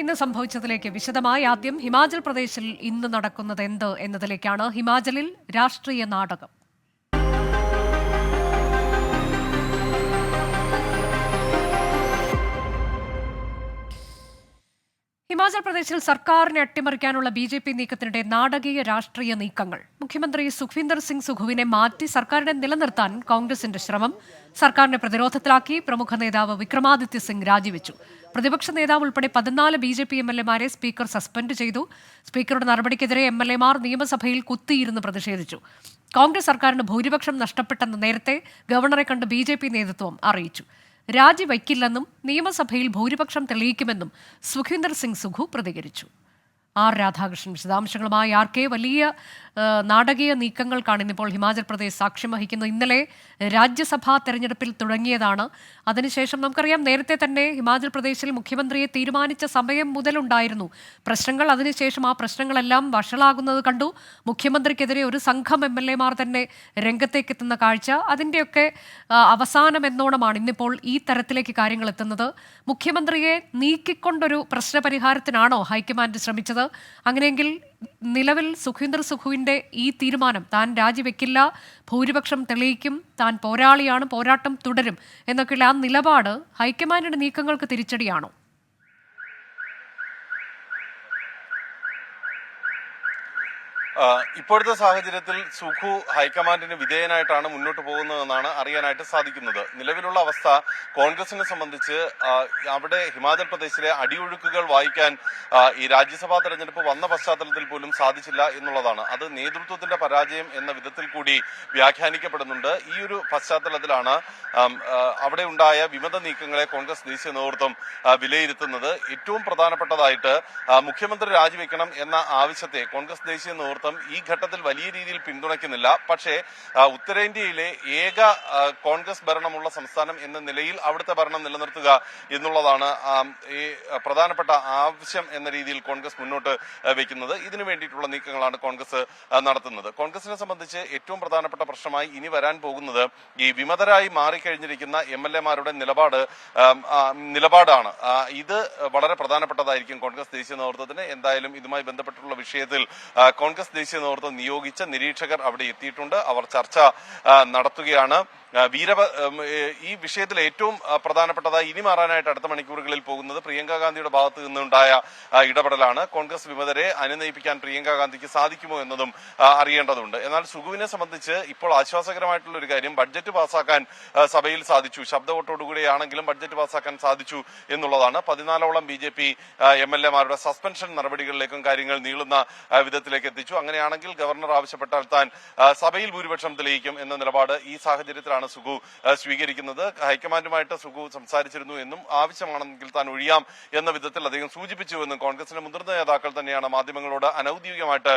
ഇന്ന് സംഭവിച്ചതിലേക്ക് വിശദമായി ആദ്യം ഹിമാചൽ പ്രദേശിൽ ഇന്ന് നടക്കുന്നത് എന്ത് എന്നതിലേക്കാണ്. ഹിമാചലിൽ രാഷ്ട്രീയ നാടകം. ഹിമാചൽ പ്രദേശിൽ സർക്കാരിനെ അട്ടിമറിക്കാനുള്ള BJP നീക്കത്തിനിടെ നാടകീയ രാഷ്ട്രീയ നീക്കങ്ങൾ. മുഖ്യമന്ത്രി സുഖ്വിന്ദർ സിംഗ് സുഖുവിനെ മാറ്റി സർക്കാരിനെ നിലനിർത്താൻ കോൺഗ്രസിന്റെ ശ്രമം. സർക്കാരിനെ പ്രതിരോധത്തിലാക്കി പ്രമുഖ നേതാവ് വിക്രമാദിത്യ സിംഗ് രാജിവെച്ചു. പ്രതിപക്ഷ നേതാവ് ഉൾപ്പെടെ 14 BJP MLA-മാരെ സ്പീക്കർ സസ്പെൻഡ് ചെയ്തു. സ്പീക്കറുടെ നടപടിക്കെതിരെ MLA-മാർ നിയമസഭയിൽ കുത്തിയിരുന്ന് പ്രതിഷേധിച്ചു. കോൺഗ്രസ് സർക്കാരിന് ഭൂരിപക്ഷം നഷ്ടപ്പെട്ടെന്ന് നേരത്തെ ഗവർണറെ കണ്ട് BJP നേതൃത്വം അറിയിച്ചു. രാജിവയ്ക്കില്ലെന്നും നിയമസഭയിൽ ഭൂരിപക്ഷം തെളിയിക്കുമെന്നും സുഖ്വിന്ദർ സിംഗ് സുഖു പ്രതികരിച്ചു. ആർ രാധാകൃഷ്ണൻ വിശദാംശങ്ങളുമായി. RK, വലിയ നാടകീയ നീക്കങ്ങൾക്കാണ് ഇന്നിപ്പോൾ ഹിമാചൽ പ്രദേശ് സാക്ഷ്യം വഹിക്കുന്നത്. ഇന്നലെ രാജ്യസഭാ തെരഞ്ഞെടുപ്പിൽ തുടങ്ങിയതാണ്. അതിനുശേഷം നമുക്കറിയാം, നേരത്തെ തന്നെ ഹിമാചൽ പ്രദേശിൽ മുഖ്യമന്ത്രിയെ തീരുമാനിച്ച സമയം മുതലുണ്ടായിരുന്നു പ്രശ്നങ്ങൾ. അതിനുശേഷം ആ പ്രശ്നങ്ങളെല്ലാം വഷളാകുന്നത് കണ്ടു. മുഖ്യമന്ത്രിക്കെതിരെ ഒരു സംഘം MLA-മാർ തന്നെ രംഗത്തേക്ക് എത്തുന്ന കാഴ്ച, അതിൻ്റെയൊക്കെ അവസാനം എന്നോണമാണ് ഇന്നിപ്പോൾ ഈ തരത്തിലേക്ക് കാര്യങ്ങൾ എത്തുന്നത്. മുഖ്യമന്ത്രിയെ നീക്കിക്കൊണ്ടൊരു പ്രശ്നപരിഹാരത്തിനാണോ ഹൈക്കമാൻഡ് ശ്രമിച്ചത്? അങ്ങനെയെങ്കിൽ നിലവിൽ സുഖ്വിന്ദർ സുഖുവിന്റെ ഈ തീരുമാനം, താൻ രാജിവെക്കില്ല, ഭൂരിപക്ഷം തെളിയിക്കും, താൻ പോരാളിയാണ്, പോരാട്ടം തുടരും എന്നൊക്കെയുള്ള ആ നിലപാട് ഹൈക്കമാൻഡിന്റെ നീക്കങ്ങൾക്ക് തിരിച്ചടിയാണോ? ഇപ്പോഴത്തെ സാഹചര്യത്തിൽ സുഖു ഹൈക്കമാൻഡിന് വിധേയനായിട്ടാണ് മുന്നോട്ട് പോകുന്നതെന്നാണ് അറിയാനായിട്ട് സാധിക്കുന്നത്. നിലവിലുള്ള അവസ്ഥ കോൺഗ്രസിനെ സംബന്ധിച്ച് അവിടെ ഹിമാചൽ പ്രദേശിലെ അടിയൊഴുക്കുകൾ വായിക്കാൻ ഈ രാജ്യസഭാ തെരഞ്ഞെടുപ്പ് വന്ന പശ്ചാത്തലത്തിൽ പോലും സാധിച്ചില്ല എന്നുള്ളതാണ്. അത് നേതൃത്വത്തിന്റെ പരാജയം എന്ന വിധത്തിൽ കൂടി വ്യാഖ്യാനിക്കപ്പെടുന്നുണ്ട്. ഈ ഒരു പശ്ചാത്തലത്തിലാണ് അവിടെ ഉണ്ടായ വിമത നീക്കങ്ങളെ കോൺഗ്രസ് ദേശീയ നേതൃത്വം വിലയിരുത്തുന്നത്. ഏറ്റവും പ്രധാനപ്പെട്ടതായിട്ട് മുഖ്യമന്ത്രി രാജിവെക്കണം എന്ന ആവശ്യത്തെ കോൺഗ്രസ് ദേശീയ നേതൃത്വം ഈ ഘട്ടത്തിൽ വലിയ രീതിയിൽ പിന്തുണയ്ക്കുന്നില്ല. പക്ഷേ ഉത്തരേന്ത്യയിലെ ഏക കോൺഗ്രസ് ഭരണമുള്ള സംസ്ഥാനം എന്ന നിലയിൽ അവിടുത്തെ ഭരണം നിലനിർത്തുക എന്നുള്ളതാണ് ഈ പ്രധാനപ്പെട്ട ആവശ്യം എന്ന രീതിയിൽ കോൺഗ്രസ് മുന്നോട്ട് വയ്ക്കുന്നത്. ഇതിനു വേണ്ടിയിട്ടുള്ള നീക്കങ്ങളാണ് കോൺഗ്രസ് നടത്തുന്നത്. കോൺഗ്രസിനെ സംബന്ധിച്ച് ഏറ്റവും പ്രധാനപ്പെട്ട പ്രശ്നമായി ഇനി വരാൻ പോകുന്നത് ഈ വിമതരായി മാറിക്കഴിഞ്ഞിരിക്കുന്ന MLA-മാരുടെ നിലപാടാണ്. ഇത് വളരെ പ്രധാനപ്പെട്ടതായിരിക്കും കോൺഗ്രസ് ദേശീയ നേതൃത്വത്തിന്. എന്തായാലും ഇതുമായി ബന്ധപ്പെട്ടുള്ള വിഷയത്തിൽ കോൺഗ്രസ് ദേശീയ നേതൃത്വം നിയോഗിച്ച നിരീക്ഷകർ അവിടെ എത്തിയിട്ടുണ്ട്. അവർ ചർച്ച നടത്തുകയാണ്. ഈ വിഷയത്തിൽ ഏറ്റവും പ്രധാനപ്പെട്ടതായി ഇനി മാറാനായിട്ട് അടുത്ത മണിക്കൂറുകളിൽ പോകുന്നത് പ്രിയങ്ക ഗാന്ധിയുടെ ഭാഗത്ത് നിന്നുണ്ടായ ഇടപെടലാണ്. കോൺഗ്രസ് വിമതരെ അനുനയിപ്പിക്കാൻ പ്രിയങ്ക ഗാന്ധിക്ക് സാധിക്കുമോ എന്നതും അറിയേണ്ടതുണ്ട്. എന്നാൽ സുഖുവിനെ സംബന്ധിച്ച് ഇപ്പോൾ ആശ്വാസകരമായിട്ടുള്ള ഒരു കാര്യം, ബഡ്ജറ്റ് പാസ്സാക്കാൻ സഭയിൽ സാധിച്ചു. ശബ്ദ വോട്ടോടുകൂടിയാണെങ്കിലും ബഡ്ജറ്റ് പാസ്സാക്കാൻ സാധിച്ചു എന്നുള്ളതാണ്. 14ഓളം BJP MLA-മാരുടെ സസ്പെൻഷൻ നടപടികളിലേക്കും കാര്യങ്ങൾ നീളുന്ന വിധത്തിലേക്ക് എത്തിച്ചു. അങ്ങനെയാണെങ്കിൽ ഗവർണർ ആവശ്യപ്പെട്ടാൽ താൻ സഭയിൽ ഭൂരിപക്ഷം തെളിയിക്കും എന്ന നിലപാട് ഈ സാഹചര്യത്തിലാണ് സുഖു സ്വീകരിക്കുന്നത്. ഹൈക്കമാൻഡുമായിട്ട് സുഖു സംസാരിച്ചിരുന്നു എന്നും ആവശ്യമാണെങ്കിൽ താൻ ഒഴിയാം എന്ന വിധത്തിൽ അദ്ദേഹം സൂചിപ്പിച്ചുവെന്നും കോൺഗ്രസിന്റെ മുതിർന്ന നേതാക്കൾ തന്നെയാണ് മാധ്യമങ്ങളോട് അനൌദ്യോഗികമായിട്ട്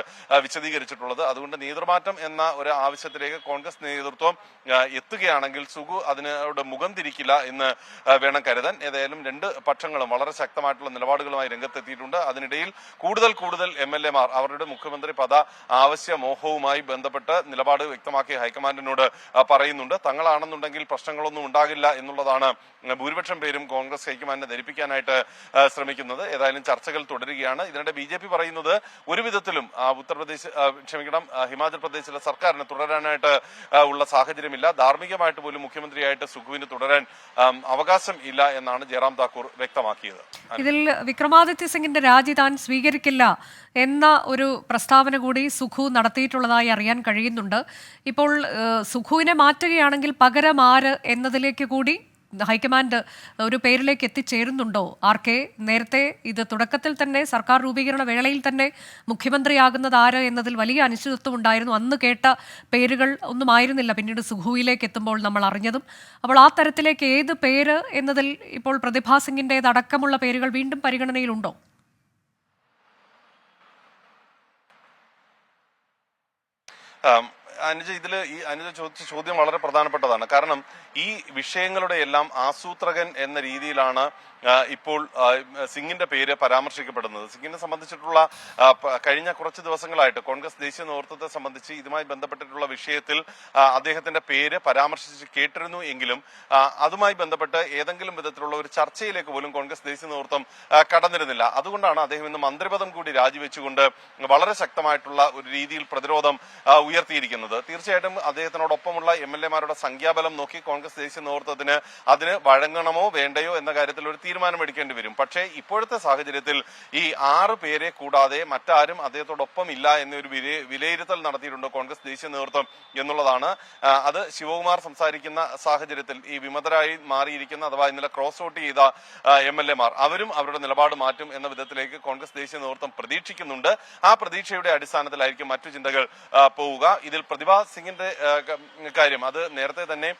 വിശദീകരിച്ചിട്ടുള്ളത്. അതുകൊണ്ട് നേതൃമാറ്റം എന്ന ഒരു ആവശ്യത്തിലേക്ക് കോൺഗ്രസ് നേതൃത്വം എത്തുകയാണെങ്കിൽ സുഖു അതിനോട് മുഖം തിരിക്കില്ല എന്ന് വേണം കരുതാൻ. ഏതായാലും രണ്ട് പക്ഷങ്ങളും വളരെ ശക്തമായിട്ടുള്ള നിലപാടുകളുമായി രംഗത്തെത്തിയിട്ടുണ്ട്. അതിനിടയിൽ കൂടുതൽ MLA-മാർ അവരുടെ മുഖ്യമന്ത്രി പദ ആവശ്യമോഹവുമായി ബന്ധപ്പെട്ട് നിലപാട് വ്യക്തമാക്കി ഹൈക്കമാൻഡിനോട് പറയുന്നുണ്ട്. തങ്ങളാണെന്നുണ്ടെങ്കിൽ പ്രശ്നങ്ങളൊന്നും ഉണ്ടാകില്ല എന്നുള്ളതാണ് ഭൂരിപക്ഷം പേരും കോൺഗ്രസ് ഹൈക്കമാൻഡിനെ ധരിപ്പിക്കാനായിട്ട് ശ്രമിക്കുന്നത്. ഏതായാലും ചർച്ചകൾ തുടരുകയാണ്. ഇതിനിടെ BJP പറയുന്നത് ഒരു വിധത്തിലും ഹിമാചൽ പ്രദേശിലെ സർക്കാരിന് തുടരാനായിട്ട് ഉള്ള സാഹചര്യമില്ല. ധാർമ്മികമായിട്ട് പോലും മുഖ്യമന്ത്രിയായിട്ട് സുഖുവിന് തുടരാൻ അവകാശം ഇല്ല എന്നാണ് ജയറാം താക്കൂർ വ്യക്തമാക്കിയത്. ഇതിൽ വിക്രമാദിത്യ സിംഗിന്റെ രാജി താൻ സ്വീകരിക്കില്ല എന്ന ഒരു പ്രസ്താവന കൂടി സുഖു നടത്തിയിട്ടുള്ളതായി അറിയാൻ കഴിയുന്നുണ്ട്. ഇപ്പോൾ സുഖുവിനെ മാറ്റുകയാണെങ്കിൽ പകരം ആര് എന്നതിലേക്ക് കൂടി ഹൈക്കമാൻഡ് ഒരു പേരിലേക്ക് എത്തിച്ചേരുന്നുണ്ടോ? RK, നേരത്തെ ഇത് തുടക്കത്തിൽ തന്നെ സർക്കാർ രൂപീകരണ വേളയിൽ തന്നെ മുഖ്യമന്ത്രിയാകുന്നത് ആര് എന്നതിൽ വലിയ അനിശ്ചിതത്വം ഉണ്ടായിരുന്നു. അന്ന് കേട്ട പേരുകൾ ഒന്നും ആയിരുന്നില്ല പിന്നീട് സുഖുവിലേക്ക് എത്തുമ്പോൾ നമ്മൾ അറിഞ്ഞതും. അപ്പോൾ ആ തരത്തിലേക്ക് ഏത് പേര് എന്നതിൽ ഇപ്പോൾ പ്രതിഭാ സിംഗിൻ്റെതടക്കമുള്ള പേരുകൾ വീണ്ടും പരിഗണനയിലുണ്ടോ? അനുജ, അനുജ ചോദിച്ച ചോദ്യം വളരെ പ്രധാനപ്പെട്ടതാണ്. കാരണം ഈ വിഷയങ്ങളുടെ എല്ലാം ആസൂത്രകൻ എന്ന രീതിയിലാണ് ഇപ്പോൾ സിംഗിന്റെ പേര് പരാമർശിക്കപ്പെടുന്നത്. സിംഗിനെ സംബന്ധിച്ചിട്ടുള്ള കഴിഞ്ഞ കുറച്ച് ദിവസങ്ങളായിട്ട് കോൺഗ്രസ് ദേശീയ നേതൃത്വത്തെ സംബന്ധിച്ച് ഇതുമായി ബന്ധപ്പെട്ടിട്ടുള്ള വിഷയത്തിൽ അദ്ദേഹത്തിന്റെ പേര് പരാമർശിച്ച് കേട്ടിരുന്നു എങ്കിലും അതുമായി ബന്ധപ്പെട്ട് ഏതെങ്കിലും വിധത്തിലുള്ള ഒരു ചർച്ചയിലേക്ക് പോലും കോൺഗ്രസ് ദേശീയ നേതൃത്വം കടന്നിരുന്നില്ല. അതുകൊണ്ടാണ് അദ്ദേഹം ഇന്ന് മന്ത്രിപദം കൂടി രാജിവെച്ചുകൊണ്ട് വളരെ ശക്തമായിട്ടുള്ള ഒരു രീതിയിൽ പ്രതിരോധം ഉയർത്തിയിരിക്കുന്നത്. തീർച്ചയായിട്ടും അദ്ദേഹത്തിനോടൊപ്പമുള്ള MLA-മാരുടെ സംഖ്യാബലം നോക്കി കോൺഗ്രസ് ദേശീയ നേതൃത്വത്തിന് അതിന് വഴങ്ങണമോ വേണ്ടയോ എന്ന കാര്യത്തിൽ ഒരു തീരുമാനമെടുക്കേണ്ടി വരും. പക്ഷേ ഇപ്പോഴത്തെ സാഹചര്യത്തിൽ ഈ 6 പേരെ കൂടാതെ മറ്റാരും അദ്ദേഹത്തോടൊപ്പം ഇല്ല എന്നൊരു വിലയിരുത്തൽ നടത്തിയിട്ടുണ്ട് കോൺഗ്രസ് ദേശീയ നേതൃത്വം എന്നുള്ളതാണ്. അത് ശിവകുമാർ സംസാരിക്കുന്ന സാഹചര്യത്തിൽ ഈ വിമതരായി മാറിയിരിക്കുന്ന അഥവാ ഇന്നലെ ക്രോസ് വോട്ട് ചെയ്ത MLA-മാർ അവരും അവരുടെ നിലപാട് മാറ്റും എന്ന വിധത്തിലേക്ക് കോൺഗ്രസ് ദേശീയ നേതൃത്വം പ്രതീക്ഷിക്കുന്നുണ്ട്. ആ പ്രതീക്ഷയുടെ അടിസ്ഥാനത്തിലായിരിക്കും മറ്റു ചിന്തകൾ പോവുക. ഇതിൽ പ്രതിഭാ സിംഗിന്റെ കാര്യം അത് നേരത്തെ തന്നെ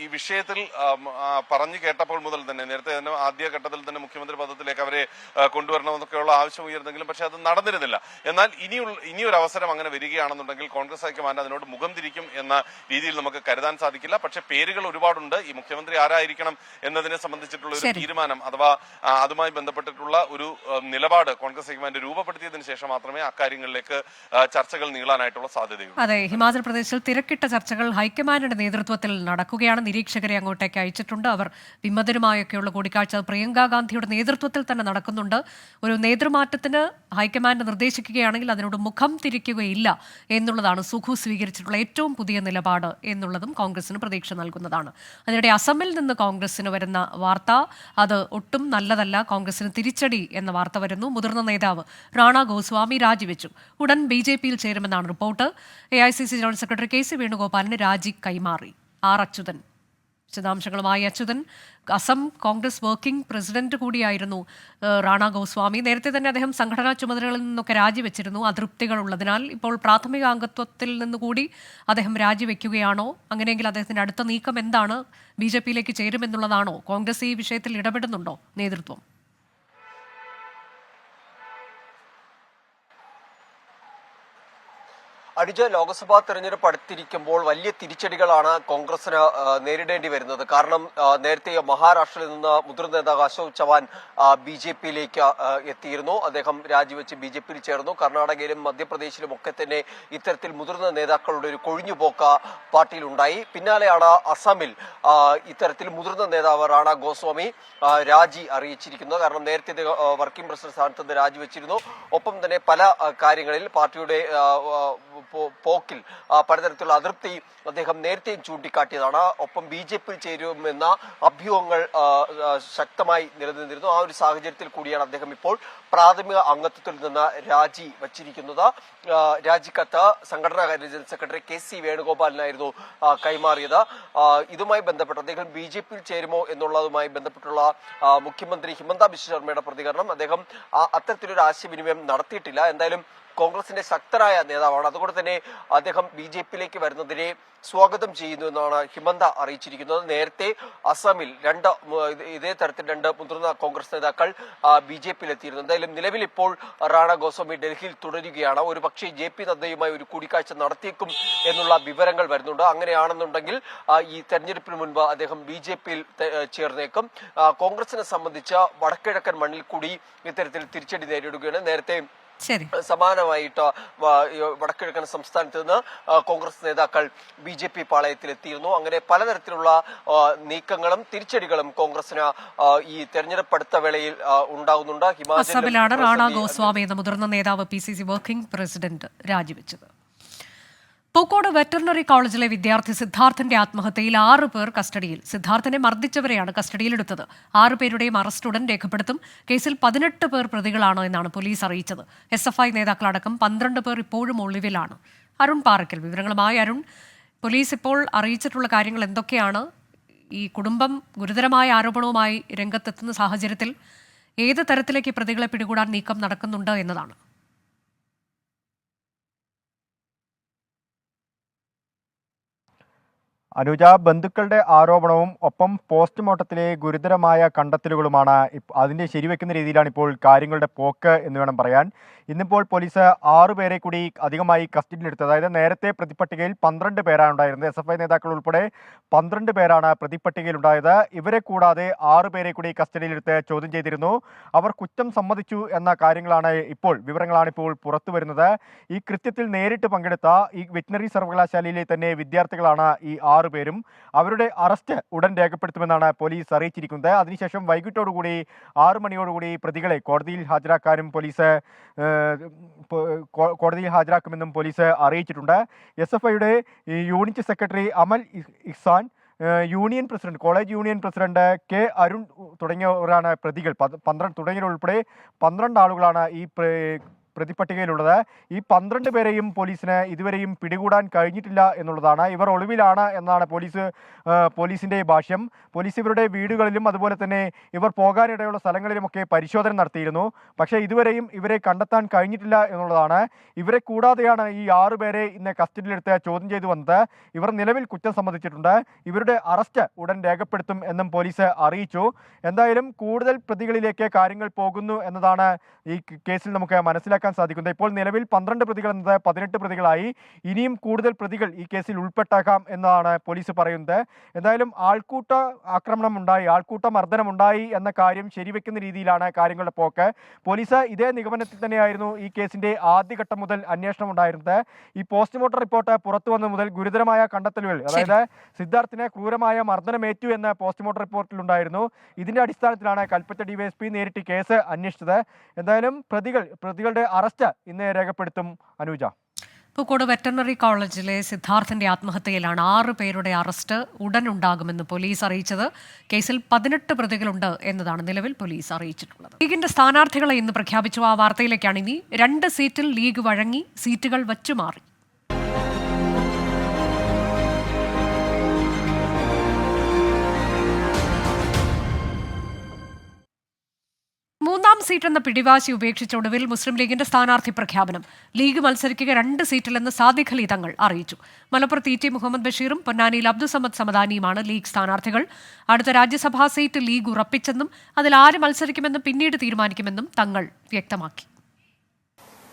ഈ വിഷയത്തിൽ പറഞ്ഞു കേട്ടപ്പോൾ മുതൽ തന്നെ നേരത്തെ തന്നെ ആദ്യഘട്ടത്തിൽ തന്നെ മുഖ്യമന്ത്രി പദത്തിലേക്ക് അവരെ കൊണ്ടുവരണമെന്നൊക്കെയുള്ള ആവശ്യം ഉയർന്നെങ്കിലും പക്ഷെ അത് നടന്നിരുന്നില്ല. എന്നാൽ ഇനിയൊരു അവസരം അങ്ങനെ വരികയാണെന്നുണ്ടെങ്കിൽ കോൺഗ്രസ് ഹൈക്കമാൻഡ് അതിനോട് മുഖം തിരിക്കും എന്ന രീതിയിൽ നമുക്ക് കരുതാൻ സാധിക്കില്ല. പക്ഷെ പേരുകൾ ഒരുപാടുണ്ട്. ഈ മുഖ്യമന്ത്രി ആരായിരിക്കണം എന്നതിനെ സംബന്ധിച്ചിട്ടുള്ള ഒരു തീരുമാനം അഥവാ അതുമായി ബന്ധപ്പെട്ടിട്ടുള്ള ഒരു നിലപാട് കോൺഗ്രസ് ഹൈക്കമാൻഡ് രൂപപ്പെടുത്തിയതിനു ശേഷം മാത്രമേ അക്കാര്യങ്ങളിലേക്ക് ചർച്ചകൾ നീളാനായിട്ടുള്ള സാധ്യതയുള്ളൂ. അതെ, ഹിമാചൽ പ്രദേശിൽ തിരക്കിട്ട ചർച്ചകൾ ഹൈക്കമാൻഡിന്റെ നേതൃത്വത്തിൽ നടക്കുകയാണ്. നിരീക്ഷകരെ അങ്ങോട്ടേക്ക് അയച്ചിട്ടുണ്ട്. അവർ വിമതരുമായൊക്കെയുള്ള കൂടിക്കാഴ്ച പ്രിയങ്ക ഗാന്ധിയുടെ നേതൃത്വത്തിൽ തന്നെ നടക്കുന്നുണ്ട്. ഒരു നേതൃമാറ്റത്തിന് ഹൈക്കമാൻഡ് നിർദ്ദേശിക്കുകയാണെങ്കിൽ അതിനോട് മുഖം തിരിക്കുകയില്ല എന്നുള്ളതാണ് സുഖു സ്വീകരിച്ചിട്ടുള്ള ഏറ്റവും പുതിയ നിലപാട് എന്നുള്ളതും കോൺഗ്രസിന് പ്രതീക്ഷ നൽകുന്നതാണ്. അതിനിടെ അസമിൽ നിന്ന് കോൺഗ്രസിന് വരുന്ന വാർത്ത അത് ഒട്ടും നല്ലതല്ല. കോൺഗ്രസിന് തിരിച്ചടി എന്ന വാർത്ത വരുന്നു. മുതിർന്ന നേതാവ് റാണ ഗോസ്വാമി രാജിവെച്ചു. ഉടൻ BJP-യിൽ ചേരുമെന്നാണ് റിപ്പോർട്ട്. AICC ജനറൽ സെക്രട്ടറി KC വേണുഗോപാലിന് രാജി കൈമാറി. അച്യുതൻ വിശദാംശങ്ങളുമായി. അച്യുതൻ, അസം കോൺഗ്രസ് വർക്കിംഗ് പ്രസിഡന്റ് കൂടിയായിരുന്നു റാണ ഗോസ്വാമി. നേരത്തെ തന്നെ അദ്ദേഹം സംഘടനാ ചുമതലകളിൽ നിന്നൊക്കെ രാജിവെച്ചിരുന്നു അതൃപ്തികൾ ഉള്ളതിനാൽ. ഇപ്പോൾ പ്രാഥമിക അംഗത്വത്തിൽ നിന്നുകൂടി അദ്ദേഹം രാജിവെക്കുകയാണോ? അങ്ങനെയെങ്കിൽ അദ്ദേഹത്തിന്റെ അടുത്ത നീക്കം എന്താണ്? BJP-യിലേക്ക് ചേരുമെന്നുള്ളതാണോ? കോൺഗ്രസ് ഈ വിഷയത്തിൽ ഇടപെടുന്നുണ്ടോ നേതൃത്വം? അടിജ, ലോക്സഭാ തെരഞ്ഞെടുപ്പ് അടുത്തിരിക്കുമ്പോൾ വലിയ തിരിച്ചടികളാണ് കോൺഗ്രസിന് നേരിടേണ്ടി വരുന്നത്. കാരണം നേരത്തെ മഹാരാഷ്ട്രയിൽ നിന്ന് മുതിർന്ന നേതാവ് അശോക് ചവാൻ BJP-യിലേക്ക് എത്തിയിരുന്നു. അദ്ദേഹം രാജിവെച്ച് BJP-യിൽ ചേർന്നു. കർണാടകയിലും മധ്യപ്രദേശിലും ഒക്കെ തന്നെ ഇത്തരത്തിൽ മുതിർന്ന നേതാക്കളുടെ ഒരു കൊഴിഞ്ഞുപോക്ക് പാർട്ടിയിലുണ്ടായി. പിന്നാലെയാണ് അസമിൽ ഇത്തരത്തിൽ മുതിർന്ന നേതാവ് റാണ ഗോസ്വാമി രാജി അറിയിച്ചിരിക്കുന്നത്. കാരണം നേരത്തെ വർക്കിംഗ് പ്രസിഡന്റ് സ്ഥാനത്ത് നിന്ന് രാജിവെച്ചിരുന്നു. ഒപ്പം തന്നെ പല കാര്യങ്ങളിൽ പാർട്ടിയുടെ പോക്കിൽ പലതരത്തിലുള്ള അതൃപ്തി അദ്ദേഹം നേരത്തെയും ചൂണ്ടിക്കാട്ടിയതാണ്. ഒപ്പം BJP-യിൽ ചേരുമെന്ന അഭ്യൂഹങ്ങൾ ശക്തമായി നിലനിന്നിരുന്നു. ആ ഒരു സാഹചര്യത്തിൽ കൂടിയാണ് അദ്ദേഹം ഇപ്പോൾ പ്രാഥമിക അംഗത്വത്തിൽ നിന്ന് രാജി വച്ചിരിക്കുന്നത്. രാജിക്കത്ത് സംഘടനാകാര്യ ജനറൽ സെക്രട്ടറി KC വേണുഗോപാലിനായിരുന്നു കൈമാറിയത്. ഇതുമായി ബന്ധപ്പെട്ട് അദ്ദേഹം BJP-യിൽ ചേരുമോ എന്നുള്ളതുമായി ബന്ധപ്പെട്ടുള്ള മുഖ്യമന്ത്രി ഹിമന്ത ബിശ്വ ശർമ്മയുടെ പ്രതികരണം അദ്ദേഹം അത്തരത്തിലൊരു ആശയവിനിമയം നടത്തിയിട്ടില്ല. എന്തായാലും കോൺഗ്രസിന്റെ ശക്തരായ നേതാവാണ്. അതുകൊണ്ട് തന്നെ അദ്ദേഹം BJP-യിലേക്ക് വരുന്നതിനെ സ്വാഗതം ചെയ്യുന്നു എന്നാണ് ഹിമന്ത അറിയിച്ചിരിക്കുന്നത്. നേരത്തെ അസമിൽ ഇതേ തരത്തിൽ 2 മുതിർന്ന കോൺഗ്രസ് നേതാക്കൾ BJP-യിൽ എത്തിയിരുന്നു. എന്തായാലും നിലവിൽ ഇപ്പോൾ റാണ ഗോസ്വാമി ഡൽഹിയിൽ തുടരുകയാണ്. ഒരു പക്ഷേ JP നദ്ദയുമായി ഒരു കൂടിക്കാഴ്ച നടത്തിയേക്കും എന്നുള്ള വിവരങ്ങൾ വരുന്നുണ്ട്. അങ്ങനെയാണെന്നുണ്ടെങ്കിൽ ഈ തെരഞ്ഞെടുപ്പിന് മുൻപ് അദ്ദേഹം BJP-യിൽ ചേർന്നേക്കും. കോൺഗ്രസിനെ സംബന്ധിച്ച് വടക്കിഴക്കൻ മണ്ണിൽ കൂടി ഇത്തരത്തിൽ തിരിച്ചടി നേരിടുകയാണ്. നേരത്തെ സമാനമായിട്ട് വടക്കിഴക്കൻ സംസ്ഥാനത്ത് നിന്ന് കോൺഗ്രസ് നേതാക്കൾ BJP പാളയത്തിൽ എത്തിയിരുന്നു. അങ്ങനെ പലതരത്തിലുള്ള നീക്കങ്ങളും തിരിച്ചടികളും കോൺഗ്രസിന് ഈ തെരഞ്ഞെടുപ്പ് അടുത്ത വേളയിൽ ഉണ്ടാകുന്നുണ്ട്. അസമിലാണ് റാണ ഗോസ്വാമി എന്ന മുതിർന്ന നേതാവ് PCC വർക്കിംഗ് പ്രസിഡന്റ് രാജിവെച്ചത്. പൂക്കോട് വെറ്ററിനറി കോളേജിലെ വിദ്യാർത്ഥി സിദ്ധാർത്ഥന്റെ ആത്മഹത്യയിൽ 6 പേർ കസ്റ്റഡിയിൽ. സിദ്ധാർത്ഥനെ മർദ്ദിച്ചവരെയാണ് കസ്റ്റഡിയിലെടുത്തത്. 6 പേരുടെയും അറസ്റ്റ് ഉടൻ രേഖപ്പെടുത്തും. കേസിൽ 18 പേർ പ്രതികളാണ് എന്നാണ് പോലീസ് അറിയിച്ചത്. SFI നേതാക്കളടക്കം 12 പേർ ഇപ്പോഴും ഒളിവിലാണ്. അരുൺ പാറയ്ക്കൽ വിവരങ്ങളുമായി. അരുൺ, പോലീസ് ഇപ്പോൾ അറിയിച്ചിട്ടുള്ള കാര്യങ്ങൾ എന്തൊക്കെയാണ്? ഈ കുടുംബം ഗുരുതരമായ ആരോപണവുമായി രംഗത്തെത്തുന്ന സാഹചര്യത്തിൽ ഏത് തരത്തിലേക്ക് പ്രതികളെ പിടികൂടാൻ നീക്കം നടക്കുന്നുണ്ട് എന്നതാണ്. അനുജ, ബന്ധുക്കളുടെ ആരോപണവും ഒപ്പം പോസ്റ്റ്മോർട്ടത്തിലെ ഗുരുതരമായ കണ്ടെത്തലുകളുമാണ് അതിന്റെ ശരിവെക്കുന്ന രീതിയിലാണ് ഇപ്പോൾ കാര്യങ്ങളുടെ പോക്ക് എന്ന് വേണം പറയാൻ. ഇന്നിപ്പോൾ പോലീസ് 6 പേരെ കൂടി അധികമായി കസ്റ്റഡിയിലെടുത്തത്. അതായത് നേരത്തെ പ്രതിപട്ടികയിൽ 12 പേരാണ് ഉണ്ടായിരുന്നത്. SFI നേതാക്കൾ ഉൾപ്പെടെ 12 പേരാണ് പ്രതിപട്ടികയിൽ ഉണ്ടായത്. ഇവരെ കൂടാതെ 6 പേരെ കൂടി കസ്റ്റഡിയിലെടുത്ത് ചോദ്യം ചെയ്തിരുന്നു. അവർ കുറ്റം സമ്മതിച്ചു എന്ന വിവരങ്ങളാണ് ഇപ്പോൾ പുറത്തു വരുന്നത്. ഈ കൃത്യത്തിൽ നേരിട്ട് പങ്കെടുത്ത ഈ വെറ്റിനറി സർവകലാശാലയിലെ തന്നെ വിദ്യാർത്ഥികളാണ് ഈ 6 പേരും. അവരുടെ അറസ്റ്റ് ഉടൻ രേഖപ്പെടുത്തുമെന്നാണ് പോലീസ് അറിയിച്ചിരിക്കുന്നത്. അതിനുശേഷം വൈകിട്ടോടുകൂടി 6 മണിയോടുകൂടി പ്രതികളെ കോടതിയിൽ ഹാജരാക്കുമെന്നും പോലീസ് അറിയിച്ചിട്ടുണ്ട്. SFIയുടെ unit secretary Amal Ihsan, college union president K Arun തുടങ്ങിയവരാണ് പ്രതികൾ. 12 ഉൾപ്പെടെ 12 ആളുകളാണ് ഈ പ്രതിപട്ടികയിലുള്ളത്. ഈ 12 പേരെയും പോലീസിന് ഇതുവരെയും പിടികൂടാൻ കഴിഞ്ഞിട്ടില്ല എന്നുള്ളതാണ്. ഇവർ ഒളിവിലാണ് എന്നാണ് പോലീസിന്റെ ഭാഷ്യം. പോലീസ് ഇവരുടെ വീടുകളിലും അതുപോലെ തന്നെ ഇവർ പോകാനിടയുള്ള സ്ഥലങ്ങളിലുമൊക്കെ പരിശോധന നടത്തിയിരുന്നു. പക്ഷേ ഇതുവരെയും ഇവരെ കണ്ടെത്താൻ കഴിഞ്ഞിട്ടില്ല എന്നുള്ളതാണ്. ഇവരെ കൂടാതെയാണ് ഈ 6 പേരെ ഇന്ന് കസ്റ്റഡിയിലെടുത്ത് ചോദ്യം ചെയ്തു വന്നത്. ഇവർ നിലവിൽ കുറ്റം സമ്മതിച്ചിട്ടുണ്ട്. ഇവരുടെ അറസ്റ്റ് ഉടൻ രേഖപ്പെടുത്തും എന്നും പോലീസ് അറിയിച്ചു. എന്തായാലും കൂടുതൽ പ്രതികളിലേക്ക് കാര്യങ്ങൾ പോകുന്നു എന്നതാണ് ഈ കേസിൽ നമുക്ക് മനസ്സിലാക്കാൻ സാധിക്കുന്നത്. ഇപ്പോൾ നിലവിൽ 12 പ്രതികൾ എന്നത് 18 പ്രതികളായി. ഇനിയും കൂടുതൽ പ്രതികൾ ഈ കേസിൽ ഉൾപ്പെട്ടേക്കാം എന്നാണ് പോലീസ് പറയുന്നത്. എന്തായാലും ആൾക്കൂട്ട മർദ്ദനമുണ്ടായി എന്ന കാര്യം ശരിവെക്കുന്ന രീതിയിലാണ് കാര്യങ്ങളുടെ പോക്ക്. പോലീസ് ഇതേ നിഗമനത്തിൽ തന്നെയായിരുന്നു ഈ കേസിന്റെ ആദ്യഘട്ടം മുതൽ അന്വേഷണം ഉണ്ടായിരുന്നത്. ഈ പോസ്റ്റ്മോർട്ടം റിപ്പോർട്ട് പുറത്തു വന്ന മുതൽ ഗുരുതരമായ കണ്ടെത്തലുകൾ, അതായത് സിദ്ധാർത്ഥിന് ക്രൂരമായ മർദ്ദനമേറ്റു എന്ന പോസ്റ്റ്മോർട്ടം റിപ്പോർട്ടിലുണ്ടായിരുന്നു. ഇതിന്റെ അടിസ്ഥാനത്തിലാണ് കൽപ്പറ്റ DYSP നേരിട്ട് കേസ് അന്വേഷിച്ചത്. എന്തായാലും പ്രതികളുടെ അറസ്റ്റ് ഇന്ന് രേഖപ്പെടുത്തും. അനുജ, പൂക്കോട് വെറ്ററിനറി കോളേജിലെ സിദ്ധാർത്ഥിന്റെ ആത്മഹത്യയിലാണ് 6 പേരുടെ അറസ്റ്റ് ഉടൻ ഉണ്ടാകുമെന്ന് പോലീസ് അറിയിച്ചത്. കേസിൽ 18 പ്രതികളുണ്ട് എന്നതാണ് നിലവിൽ പോലീസ് അറിയിച്ചിട്ടുള്ളത്. ലീഗിന്റെ സ്ഥാനാർത്ഥികളെ ഇന്ന് പ്രഖ്യാപിച്ചു. ആ വാർത്തയിലേക്കാണ് ഇനി. 2 സീറ്റിൽ ലീഗ് വഴങ്ങി, സീറ്റുകൾ വച്ചുമാറി. മൂന്നാം സീറ്റ് എന്ന പിടിവാശി ഉപേക്ഷിച്ച ഒടുവിൽ മുസ്ലിം ലീഗിന്റെ സ്ഥാനാർത്ഥി പ്രഖ്യാപനം. ലീഗ് മത്സരിക്കുക 2 സീറ്റിലെന്ന് സാദിഖ് അലി തങ്ങൾ അറിയിച്ചു. മലപ്പുറത്ത് ET മുഹമ്മദ് ബഷീറും പൊന്നാനിയിൽ അബ്ദുസമദ് സമദാനിയുമാണ് ലീഗ് സ്ഥാനാർത്ഥികൾ. അടുത്ത രാജ്യസഭാ സീറ്റ് ലീഗ് ഉറപ്പിച്ചെന്നും അതിൽ ആര് മത്സരിക്കുമെന്നും പിന്നീട് തീരുമാനിക്കുമെന്നും തങ്ങൾ വ്യക്തമാക്കി.